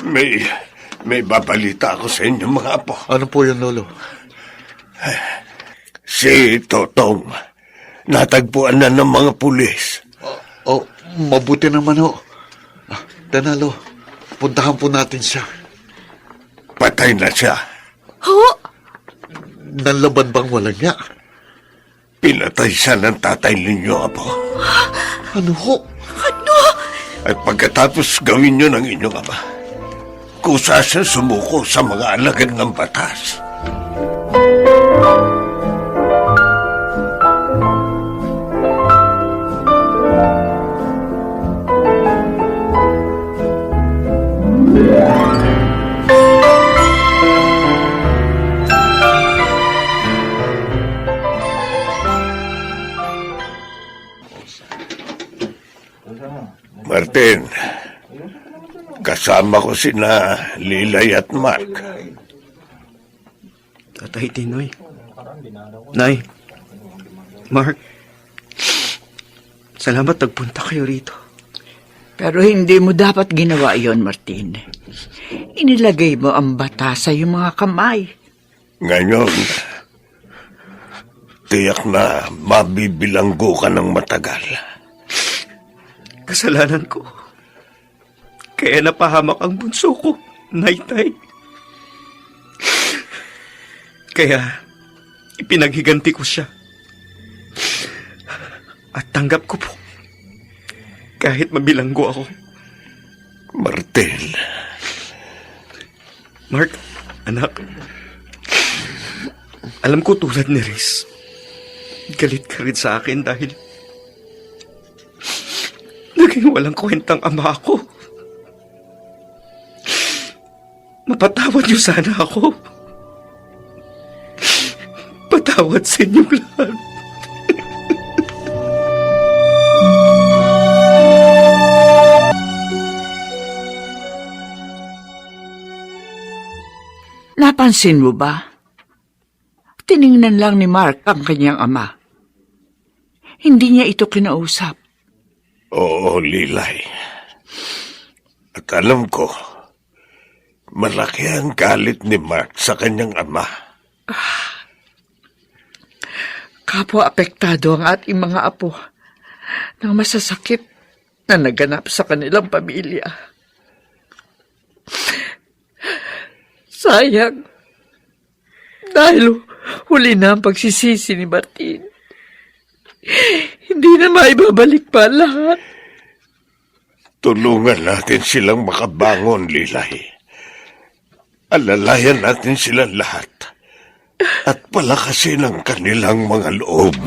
S7: may babalita ako sa inyo mga apo.
S5: Ano po yun, Lolo?
S7: Si Totong, natagpuan na ng mga pulis.
S5: Oh, mabuti naman ho. Tanalo, puntahan po natin siya.
S7: Patay na siya.
S6: Ho?
S5: Nanlaban bang walang niya?
S7: Pinatay siya ng tatay ninyo, apo.
S5: Ano ho?
S7: At pagkatapos gawin nyo ng inyong ama, kusa siya sumuko sa mga alagad ng batas. Martin, kasama ko sina Lilay at Mark.
S4: Tatay Tinoy. Nay. Mark. Salamat nagpunta kayo rito.
S8: Pero hindi mo dapat ginawa yon, Martin. Inilagay mo ang bata sa iyong mga kamay.
S7: Ngayon, tiyak na mabibilanggo ka ng matagal.
S4: Kasalanan ko. Kaya napahamak ang bunso ko, Nay-Tay. Kaya ipinaghiganti ko siya. At tanggap ko po. Kahit mabilanggo ako.
S7: Martin.
S4: Mark, anak. Alam ko tulad ni Riz. Galit ka rin sa akin dahil naging walang kwentang ama ako. Mapatawad niyo sana ako. Patawad sa inyong lahat.
S8: Napansin mo ba? Tiningnan lang ni Mark ang kanyang ama. Hindi niya ito kinausap.
S7: Oo, Lilay. At alam ko, malaki ang galit ni Mark sa kanyang ama.
S8: Kapwa apektado ang ating mga apo ng masasakit na naganap sa kanilang pamilya. Sayang. Dahil huli na ang pagsisisi ni Martin. Hindi na maibabalik pa lahat.
S7: Tulungan natin silang makabangon, Lilay. Alalayan natin silang lahat. At palakasin ang kanilang mga loob.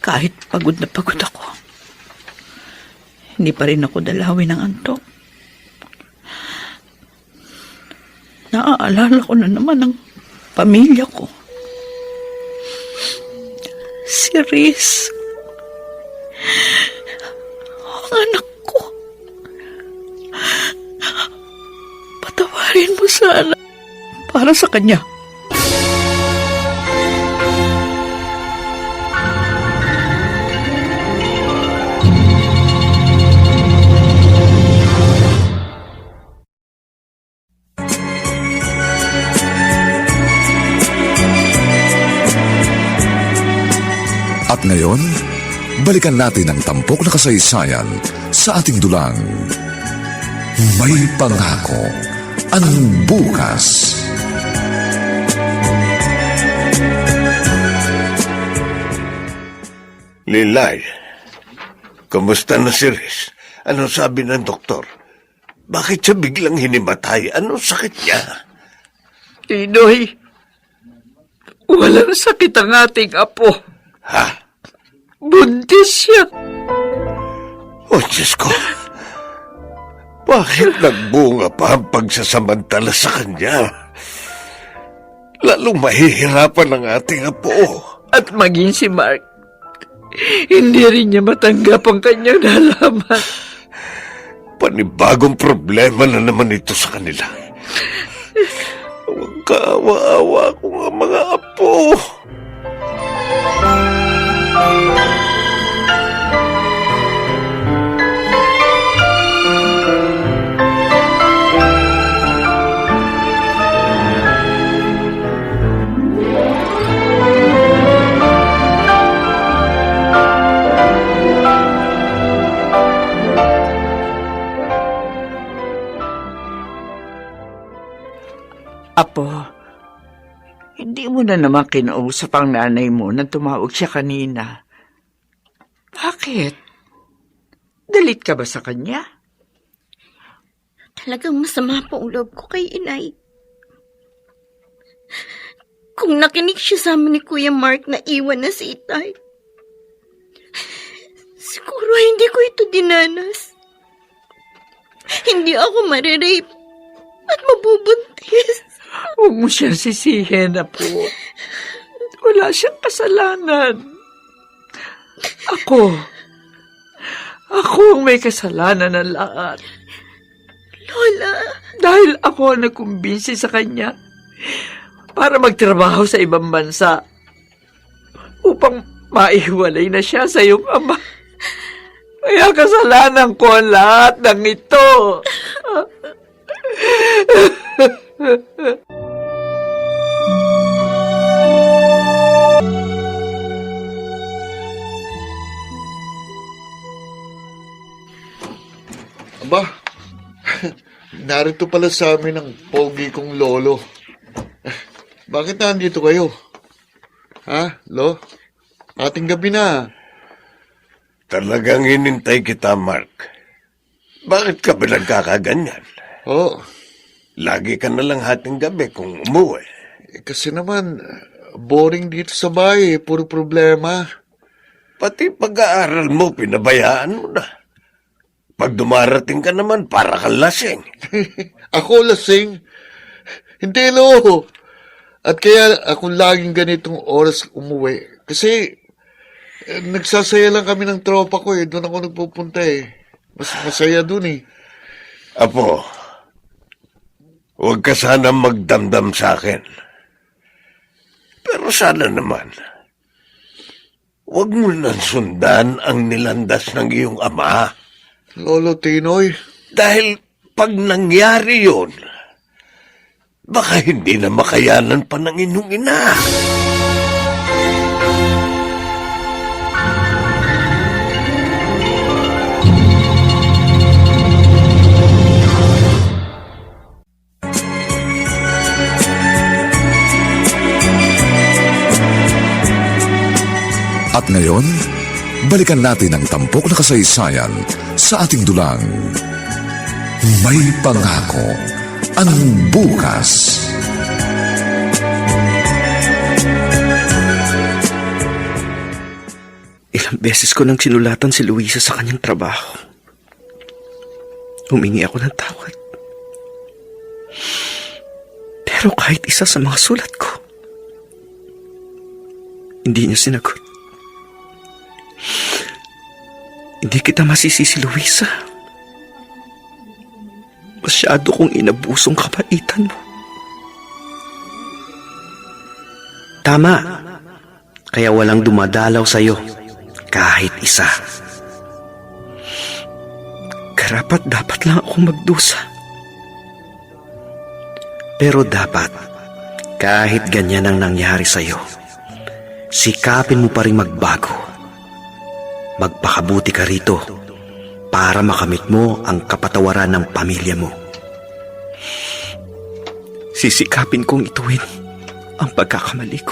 S3: Kahit pagod na pagod ako, hindi pa rin ako dalawin ng antok. Naaalala ko na naman ang pamilya ko. Si Riz. Ang anak ko. Patawarin mo sana para sa kanya.
S2: At ngayon, balikan natin ang tampok na kasaysayan sa ating dulang. May pangako ang bukas.
S7: Lilay, kumusta na si Riz? Anong sabi ng doktor? Bakit siya biglang hinimatay? Anong sakit niya?
S8: Tinoy, walang sakit ang ating apo.
S7: Ha?
S8: Buntis siya.
S7: Oh, Diyos ko. Bakit nagbunga pa ang pagsasamantala sa kanya? Lalong mahihirapan ang ating apo.
S8: At maging si Mark, hindi rin niya matanggap ang kanyang nalaman.
S7: Panibagong problema na naman ito sa kanila. Huwag kaawa-awa ko ang mga apo.
S8: Apo, hindi mo na naman kinausap ang nanay mo nang tumawag siya kanina. Bakit? Galit ka ba sa kanya?
S6: Talagang masama po ang loob ko kay inay. Kung nakinig siya sa amin ni Kuya Mark na iwan na si itay, siguro hindi ko ito dinanas. Hindi ako marirape at mabubuntis.
S8: Huwag mo siyang sisihin, Apo. Wala siyang kasalanan. Ako ang may kasalanan ng lahat.
S6: Lola,
S8: Dahil ako ang nagkumbinsi sa kanya para magtrabaho sa ibang bansa upang maihiwalay na siya sa iyong ama. Kaya kasalanan ko ang lahat ng ito.
S5: Aba, narito pala sa amin ang pogi kong lolo. Bakit nandito kayo? Ha, Lo? Ating gabi na.
S7: Talagang hinintay kita, Mark. Bakit ka ba nagkakaganyan?
S5: Oh,
S7: Lagi ka na lang hating gabi kung umuwi.
S5: kasi naman, boring dito sa bahay. Puro problema.
S7: Pati pag-aaral mo, pinabayaan mo na. Pag dumarating ka naman, para kang lasing.
S5: Ako lasing. Hindi, Lo. At kaya ako laging ganitong oras umuwi. Kasi nagsasaya lang kami ng tropa ko eh. Doon ako nagpupunta eh. Mas masaya doon eh.
S7: Apo, huwag ka sana magdamdam sa akin. Pero sana naman, huwag mo nang sundan ang nilandas ng iyong ama.
S5: Lolo Tinoy,
S7: Dahil pag nangyari yun, baka hindi na makayanan pa ng inyong ina.
S2: At ngayon, balikan natin ang tampok na kasaysayan sa ating dulang. May pangako ang bukas.
S4: Ilang beses ko nang sinulatan si Luisa sa kanyang trabaho. Humingi ako ng tawad. Pero kahit isa sa mga sulat ko, hindi niya sinagot. Hindi kita masisisi, Luisa. Masyado kong inabusong kabaitan mo. Tama. Kaya walang dumadalaw sa'yo. Kahit isa. Karapat-dapat lang akong magdusa. Pero dapat, kahit ganyan ang nangyari sa'yo, sikapin mo pa rin magbago. Magpakabuti ka rito para makamit mo ang kapatawaran ng pamilya mo. Sisikapin kong ituwin ang pagkakamali ko.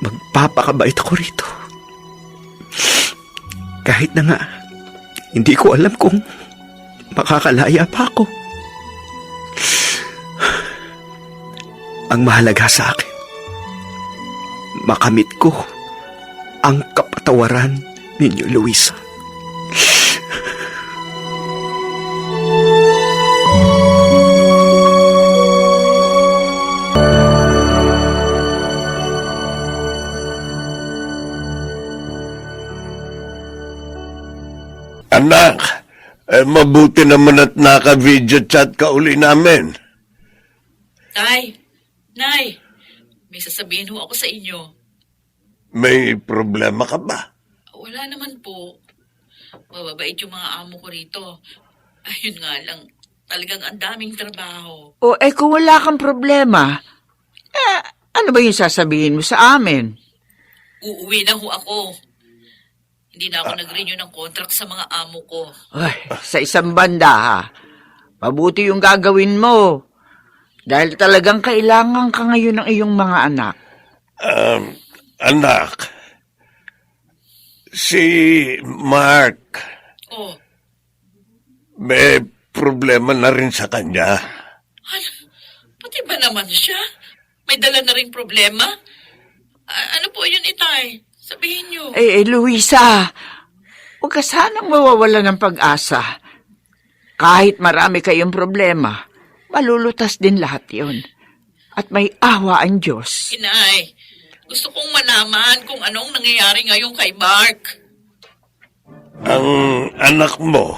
S4: Magpapakabait ako rito. Kahit na nga, hindi ko alam kung makakalaya pa ako. Ang mahalaga sa akin, makamit ko ang kapatawaran ninyo, Luisa.
S7: Anak, mabuti naman at naka-video chat ka uli namin.
S3: Nay, may sasabihin ho ako sa inyo.
S7: May problema ka ba?
S3: Wala naman po. Mababait yung mga amo ko rito. Ayun nga lang, talagang ang daming trabaho.
S8: O kung wala kang problema, ano ba yung sasabihin mo sa amin?
S3: Uuwi na ho ako. Hindi na ako nag-renew ng contract sa mga amo ko.
S8: Ay, sa isang banda ha, mabuti yung gagawin mo. Dahil talagang kailangan ka ngayon ng iyong mga anak.
S7: Anak, si Mark,
S3: Oh,
S7: may problema na rin sa kanya.
S3: pati ba naman siya? May dala na ring problema? Ano po yun, Itay? Sabihin niyo.
S8: Luisa, huwag ka sanang mawawala ng pag-asa. Kahit marami kayong problema, malulutas din lahat yon. At may awa ang Diyos.
S3: Inay, gusto kong malaman kung anong nangyayari ngayon kay Mark.
S7: Ang anak mo,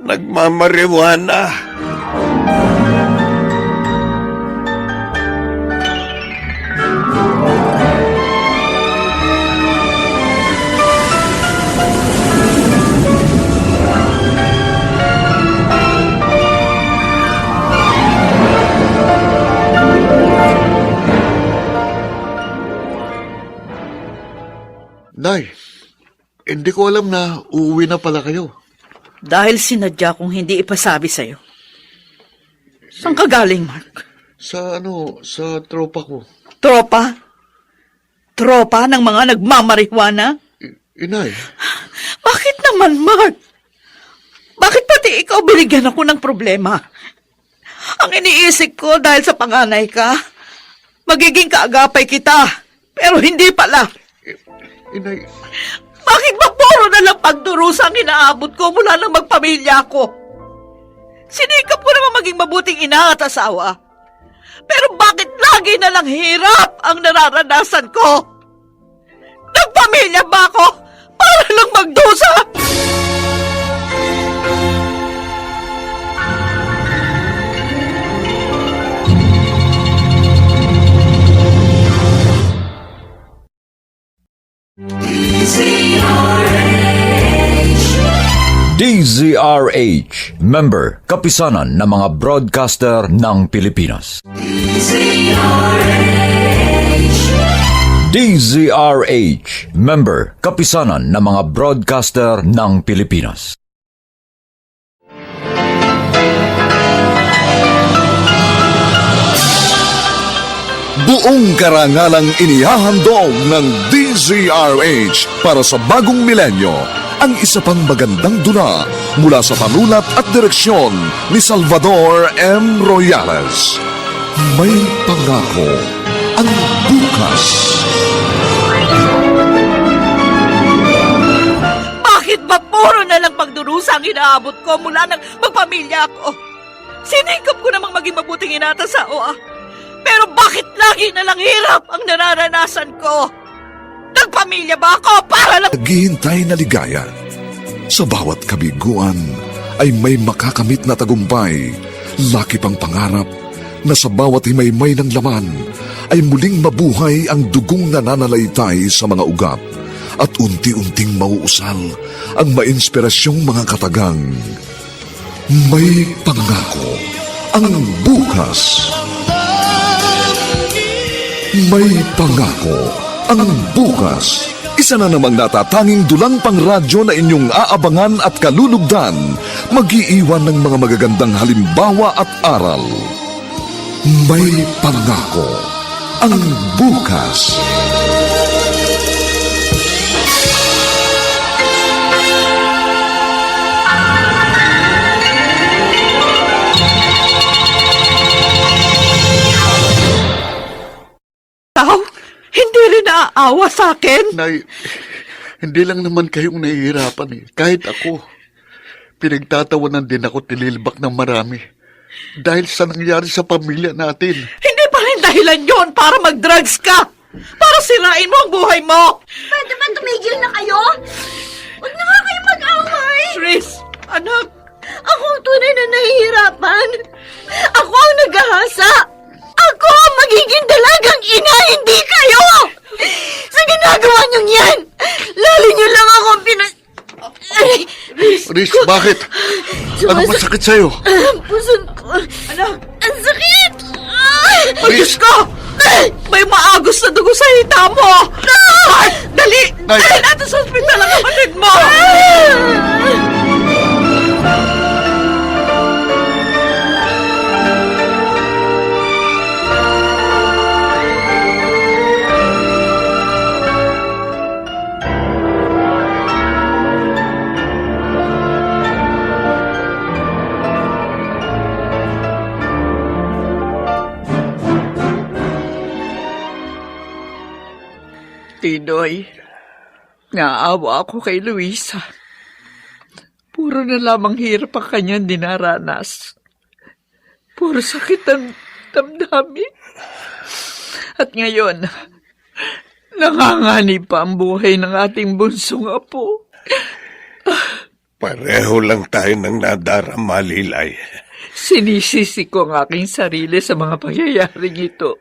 S7: nagmamariwana.
S5: Nay, hindi ko alam na uuwi na pala kayo.
S3: Dahil sinadya kong hindi ipasabi sa'yo. Saan ka galing, Mark?
S5: Sa tropa ko.
S3: Tropa? Tropa ng mga nagmamarihuana?
S5: Inay,
S3: Bakit naman, Mark? Bakit pati ikaw binigyan ako ng problema? Ang iniisip ko dahil sa panganay ka, magiging kaagapay kita. Pero hindi pala.
S5: Inay,
S3: Bakit ba puro na lang pagdurusa ang inaabot ko mula nang magpamilya ko? Sinikap ko naman maging mabuting ina at asawa. Pero bakit lagi na lang hirap ang nararanasan ko? Nagpamilya ba ako para lang magdusa?
S1: DZRH, member, kapisanan ng mga broadcaster ng Pilipinas. DZRH, member, kapisanan ng mga broadcaster ng Pilipinas.
S2: Buong karangalang inihahandog ng DZRH para sa bagong milenyo ang isa pang magandang dula mula sa panulat at direksyon ni Salvador M. Royales. May pangako ang bukas.
S3: Bakit ba puro na lang pagdurusa ang inaabot ko mula nang magpamilya ako? Sinikap ko namang maging mabuting ina at asawa. Pero bakit lagi na lang hirap ang nararanasan ko? Nagpamilya ba ako para lang...
S2: Naghihintay na ligaya. Sa bawat kabiguan ay may makakamit na tagumpay. Laki pang pangarap na sa bawat himaymay ng laman ay muling mabuhay ang dugong nananalaytay sa mga ugat at unti-unting mauusal ang mainspirasyong mga katagang. May pangako ang bukas. May pangako ang bukas. Isa na namang natatanging dulang pangradyo na inyong aabangan at kalulugdan, mag-iiwan ng mga magagandang halimbawa at aral. May pangako ang bukas.
S3: Hindi rin naaawa sa akin.
S5: Nay, hindi lang naman kayong nahihirapan eh. Kahit ako. Pinagtatawanan din ako tililbak ng marami. Dahil sa nangyari sa pamilya natin.
S3: Hindi pa rin dahilan yon para mag-drugs ka. Para sirain mo ang buhay mo.
S6: Pwede ba tumigil na kayo? Huwag na nga kayo mag-away.
S3: Tris, anak.
S6: Ako ang tunay na nahihirapan. Ako ang naghahasa. Ako ang magiging dalagang ina, hindi kayo! Sa ginagawa niyong yan, lalo niyo lang ako
S5: Riz, bakit? Ano masakit sa'yo?
S6: Puson ko.
S3: Anak.
S6: Ang sakit!
S3: Ay, Diyos ko! May maagos na dugo sa hita mo! Mark, dali!
S5: Nay.
S3: Dali natin sa ospital ang kapatid mo!
S8: Tinoy, naawa ako kay Luisa. Puro na lamang hirap ang kanyang dinaranas. Puro sakit ang damdamin. At ngayon, nanganganib pa ang buhay ng ating bunsong apo.
S7: Pareho lang tayo ng nadarama, Lilay.
S8: Sinisisi ko ang aking sarili sa mga pangyayaring ito.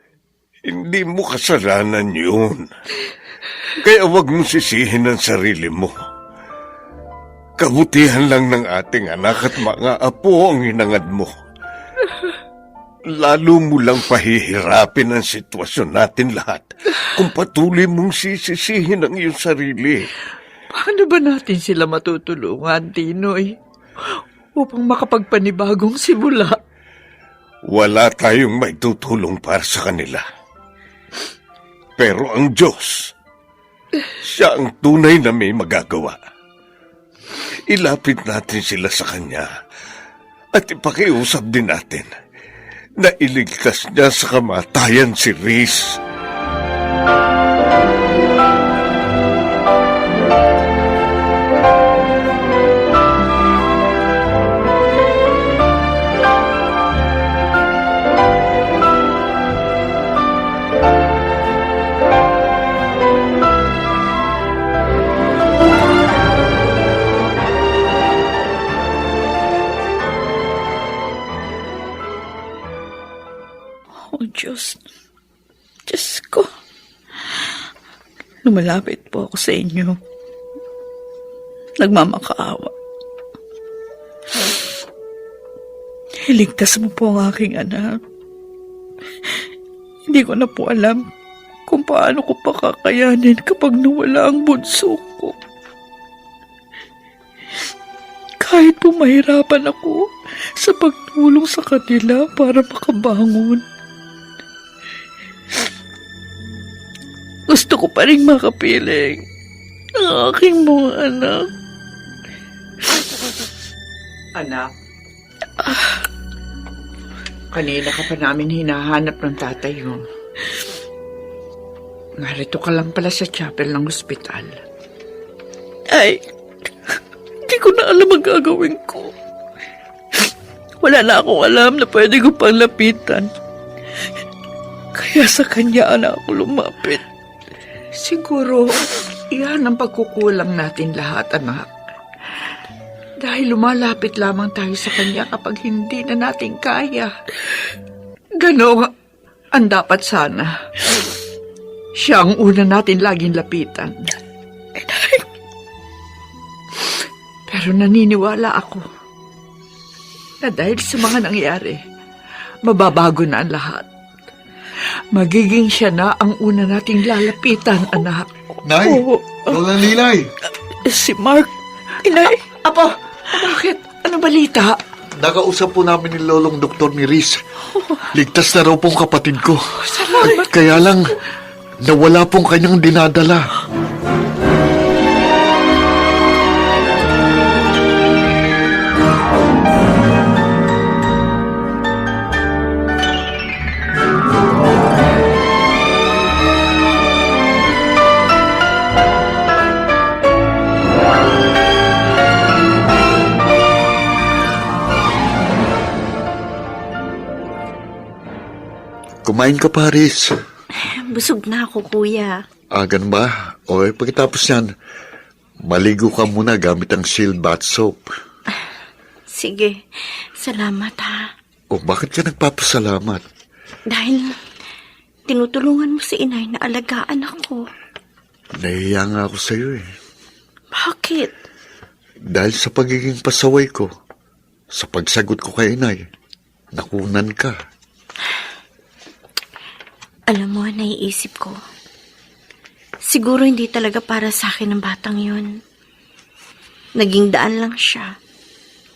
S7: Hindi mo kasalanan yun. Kaya wag mong sisihin ang sarili mo. Kabutihan lang ng ating anak at mga apo ang hinangad mo. Lalo mo lang pahihirapin ang sitwasyon natin lahat kung patuloy mong sisisihin ang iyong sarili.
S8: Paano ba natin sila matutulungan, Tinoy? Upang makapagpanibagong simula.
S7: Wala tayong may tutulong para sa kanila. Pero ang Diyos, siya ang tunay na may magagawa. Ilapit natin sila sa Kanya at ipakiusap din natin na iligtas niya sa kamatayan si Reese.
S3: Oh, Diyos. Diyos ko. Lumalapit po ako sa inyo. Nagmamakaawa. Iligtas mo po ang aking anak. Hindi ko na po alam kung paano ko pa kakayanin kapag nawala ang bunso ko. Kahit po mahirapan ako sa pagtulong sa kanila para makabangon. Gusto ko pa rin makapiling ang aking mga anak.
S8: Anak, kanina ka pa namin hinahanap ng tatay mo. Narito ka lang pala sa chapel ng ospital.
S3: Ay, hindi ko na alam ang gagawin ko. Wala na akong alam na pwede ko pang lapitan. Kaya sa kanya na ako lumapit.
S8: Siguro, iyan ang pagkukulang natin lahat, anak. Dahil lumalapit lamang tayo sa kanya kapag hindi na natin kaya. Gano'n ang dapat sana. Siya ang una natin laging lapitan. Pero naniniwala ako na dahil sa mga nangyari, mababago na ang lahat. Magiging siya na ang una nating lalapitan, anak.
S5: Nay,
S3: Oo.
S5: Lola Lilay,
S3: Si Mark, inay.
S8: Apo, bakit? Ano balita?
S5: nakausap po namin ni Lolong Doktor ni Riz. Ligtas na raw pong kapatid ko.
S8: Salamat.
S5: Kaya lang, nawala pong kanyang dinadala. Kumain ka pa, Riz.
S6: Busog na ako, kuya.
S5: Ganun ba? O, pagkatapos yan, maligo ka muna gamit ang Shield Bath Soap.
S6: Sige, salamat ha.
S5: O, bakit ka nagpapasalamat?
S6: Dahil tinutulungan mo si inay na alagaan ako.
S5: Nahiya nga ako sa'yo eh.
S6: Bakit?
S5: Dahil sa pagiging pasaway ko, sa pagsagot ko kay inay, nakunan ka.
S6: Alam mo, naiisip ko. Siguro hindi talaga para sa akin ang batang yun. Naging daan lang siya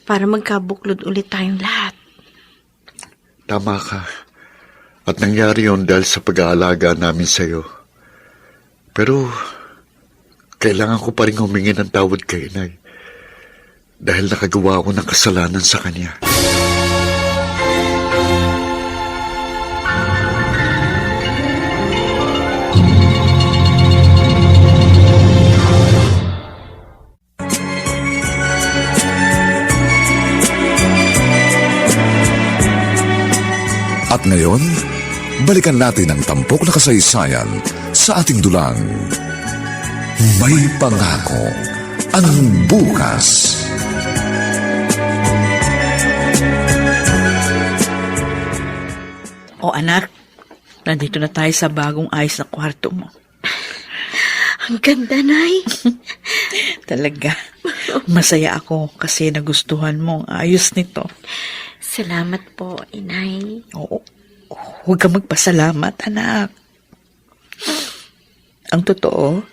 S6: para magkabuklod ulit tayong lahat.
S5: Tama ka. At nangyari yon dahil sa pag-aalaga namin sa'yo. Pero, kailangan ko pa rin humingi ng tawad kay inay. Dahil nakagawa ako ng kasalanan sa kanya.
S2: At ngayon, balikan natin ang tampok na kasaysayan sa ating dulang. May pangako ang bukas.
S3: O anak, nandito na tayo sa bagong ayos na kwarto mo.
S6: Ang ganda, Nay.
S3: Talaga, masaya ako kasi nagustuhan mo ang ayos nito.
S6: Salamat po, inay.
S3: Oo, huwag kang magpasalamat, anak. Ang totoo,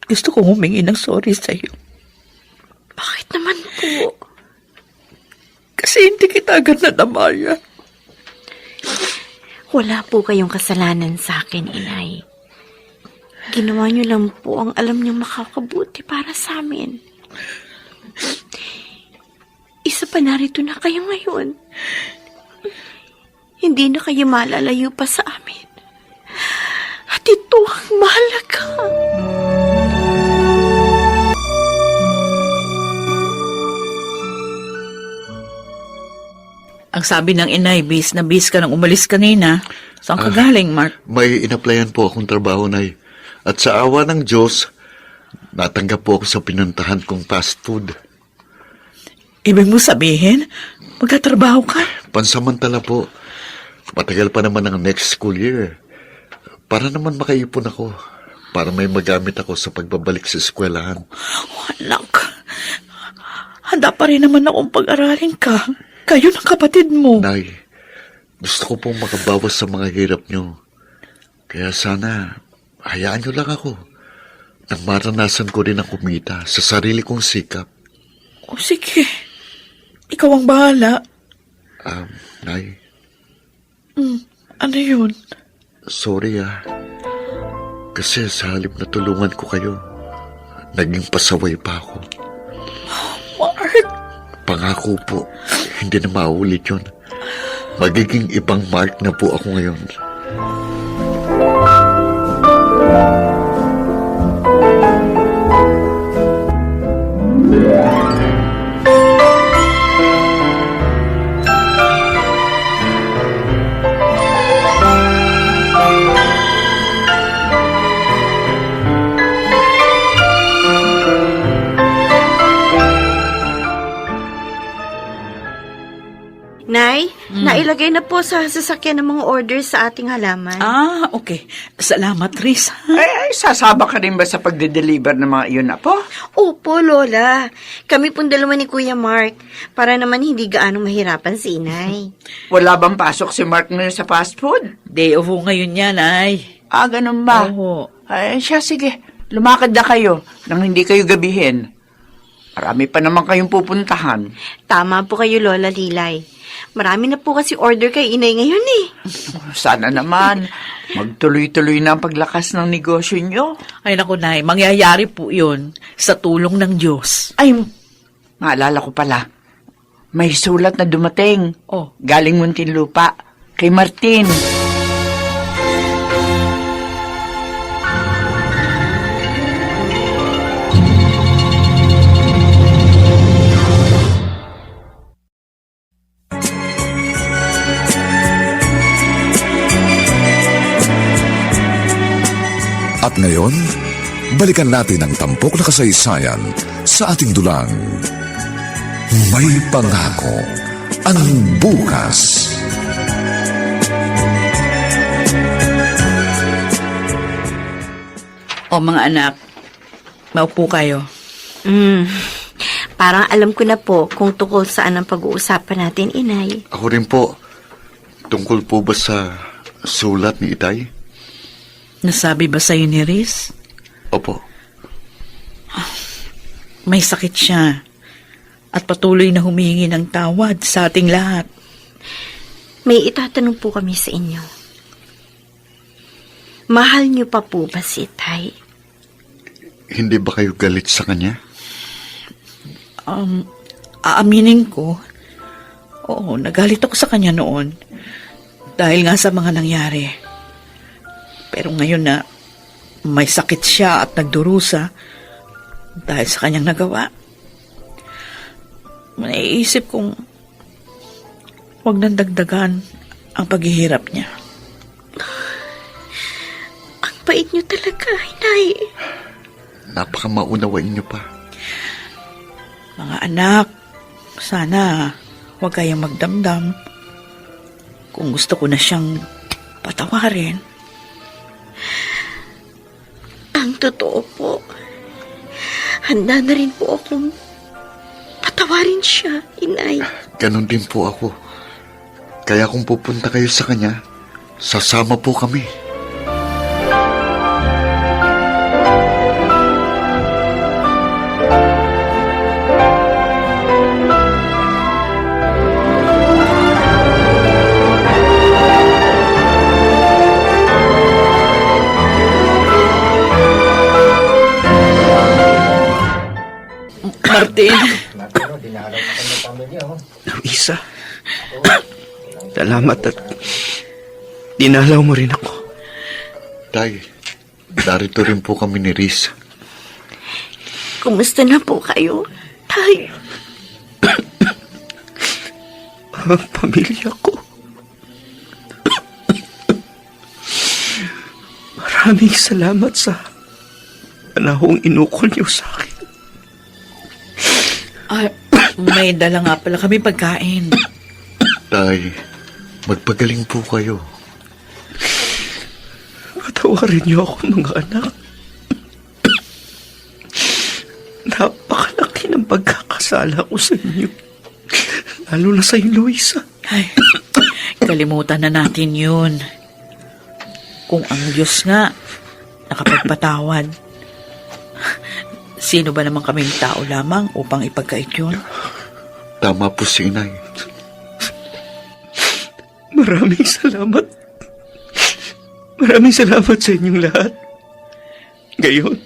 S3: gusto kong humingi ng sorry sa'yo.
S6: Bakit naman po?
S3: Kasi hindi kita agad nadamaya.
S6: Wala po kayong kasalanan sa akin, Inay. Ginawa niyo lang po ang alam niyong makakabuti para sa amin. Isa pa, narito na kayo ngayon. Hindi na kayo malalayo pa sa amin. At ito ang mahalaga.
S3: Ang sabi ng inay, bis na bis ka nang umalis kanina. Saan ka galing, Mark?
S5: May inaplayan po akong trabaho, Nay. At sa awa ng Diyos, natanggap po ako sa pinuntahan kong fast food.
S3: Ibig mo sabihin, magkatrabaho ka?
S5: Pansamantala po. Matagal pa naman ang next school year. Para naman makaipon ako. Para may magamit ako sa pagbabalik sa eskwelahan.
S3: Anak, handa pa rin naman akong pag-aralin ka. Kayo ng kapatid mo.
S5: Nay, gusto ko pong makabawas sa mga hirap nyo. Kaya sana, hayaan nyo lang ako. Nang maranasan ko rin ang kumita sa sarili kong sikap.
S3: O sige, ikaw ang bahala.
S5: Nay,
S3: Ano yun?
S5: sorry Kasi sa halip na tulungan ko kayo, naging pasaway pa ako.
S3: Mark,
S5: Pangako po, hindi na maulit yun. Magiging ibang Mark na po ako ngayon.
S6: Nay, nailagay na po sa sasakyan ng mga orders sa ating halaman.
S3: okay. Salamat, Riz.
S8: Ay, sasaba ka rin ba sa pagde-deliver ng mga iyon na po?
S6: Opo, Lola. Kami pong dalawa ni Kuya Mark para naman hindi gaano mahirapan si Inay.
S8: Wala bang pasok si Mark ngayon sa fast food?
S3: Day off ho ngayon yan, ay.
S8: Ganun ba?
S3: Oo.
S8: Ay, siya, sige. Lumakad na kayo nang hindi kayo gabihin. Marami pa naman kayong pupuntahan.
S6: Tama po kayo, Lola Lilay. Marami na po kasi order kay Inay ngayon eh.
S8: Sana naman, magtuloy-tuloy na ang paglakas ng negosyo nyo.
S3: Ay, naku, Nay, mangyayari po yun sa tulong ng Diyos.
S8: Ay, maalala ko pala. May sulat na dumating.
S3: Oh.
S8: Galing Muntinlupa. Kay Martin.
S2: At ngayon, balikan natin ang tampok na kasaysayan sa ating dulang. May pangako ang bukas.
S3: O mga anak, maupo kayo.
S6: Parang alam ko na po kung tungkol saan ang pag-uusapan natin, Inay.
S5: Ako rin po, tungkol po ba sa sulat ni Itay?
S3: Nasabi ba sa'yo ni Riz?
S5: Opo.
S3: May sakit siya at patuloy na humingi ng tawad sa ating lahat.
S6: May itatanong po kami sa inyo. Mahal niyo pa po ba si Tay?
S5: Hindi ba kayo galit sa kanya?
S3: Aaminin ko, oo, nagalit ako sa kanya noon dahil nga sa mga nangyari. Pero ngayon na may sakit siya at nagdurusa dahil sa kanyang nagawa, naiisip kong huwag nang dagdagan ang paghihirap niya.
S6: Ang bait niyo talaga, Inay.
S5: Napakamaunawain niyo pa.
S3: Mga anak, sana huwag kayong magdamdam. Kung gusto ko na siyang patawarin.
S6: Ang totoo po, handa na rin po akong patawarin siya, Inay.
S5: Ganon din po ako. Kaya kung pupunta kayo sa kanya, sasama po kami.
S3: Martin,
S4: Luisa, salamat at dinalaw mo rin ako.
S5: Tay, darito rin po kami ni Riz.
S6: Kumusta na po kayo? Tay,
S4: Ang pamilya ko. Maraming salamat sa panahong inukol niyo sa akin.
S3: may dala nga pala kami pagkain.
S5: Tay, magpagaling po kayo.
S4: Patawarin niyo ako, mga anak. Napakalaki ng pagkakasala ko sa inyo. Lalo na sa iyo, Luisa.
S3: Ay, kalimutan na natin yun. Kung ang Diyos nga nakapagpatawad, sino ba naman kaming tao lamang upang ipagkait yun?
S5: Tama po si Inay.
S4: Maraming salamat. Maraming salamat sa inyong lahat. Ngayon,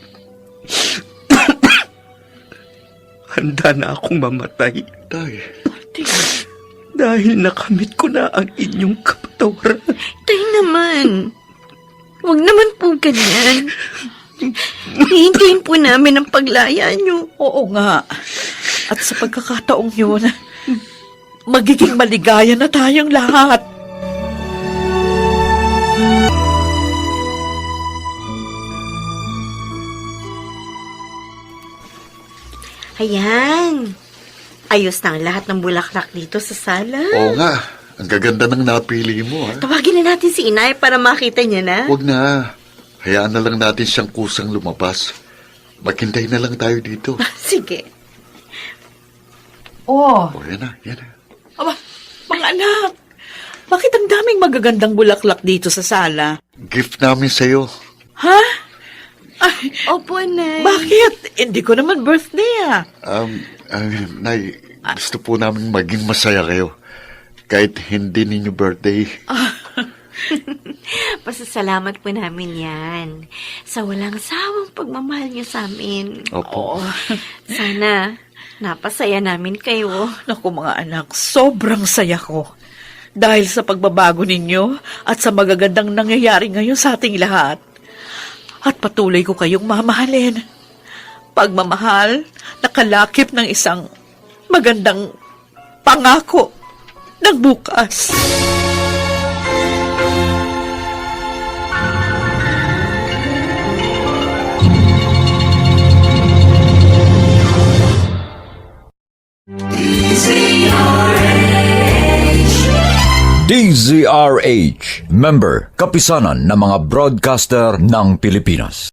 S4: handa na akong mamatay.
S5: Tay,
S4: Dahil nakamit ko na ang inyong kapatawaran.
S6: tay naman. Huwag naman po ganyan. Hihintayin po namin ang paglaya niyo.
S3: Oo nga. At sa pagkakataong yun, magiging maligaya na tayong lahat.
S6: Ayan. Ayos na ang lahat ng bulaklak dito sa sala.
S5: oo nga. Ang gaganda ng napili mo, ha?
S6: Tawagin na natin si Inay para makita niya na.
S5: Huwag na. Hayaan na lang natin siyang kusang lumabas. Maghintay na lang tayo dito.
S6: Sige.
S3: Oh,
S5: O, yan na, yan na.
S3: aba, mga anak, bakit ang daming magagandang bulaklak dito sa sala?
S5: Gift namin sa'yo.
S3: Ha? Ay,
S6: Opo, Nay.
S3: bakit? Hindi ko naman birthday ah.
S5: Nay, gusto po namin maging masaya kayo. Kahit hindi ninyo birthday.
S6: Pasasalamat po namin yan. Sa walang sawang pagmamahal niyo sa amin.
S5: Opo.
S6: Sana napasaya namin kayo.
S3: Naku mga anak, sobrang saya ko. Dahil sa pagbabago ninyo at sa magagandang nangyayari ngayon sa ating lahat. At patuloy ko kayong mamahalin. Pagmamahal, nakalakip ng isang magandang pangako ng bukas.
S1: DZRH, member, kapisanan ng mga broadcaster ng Pilipinas.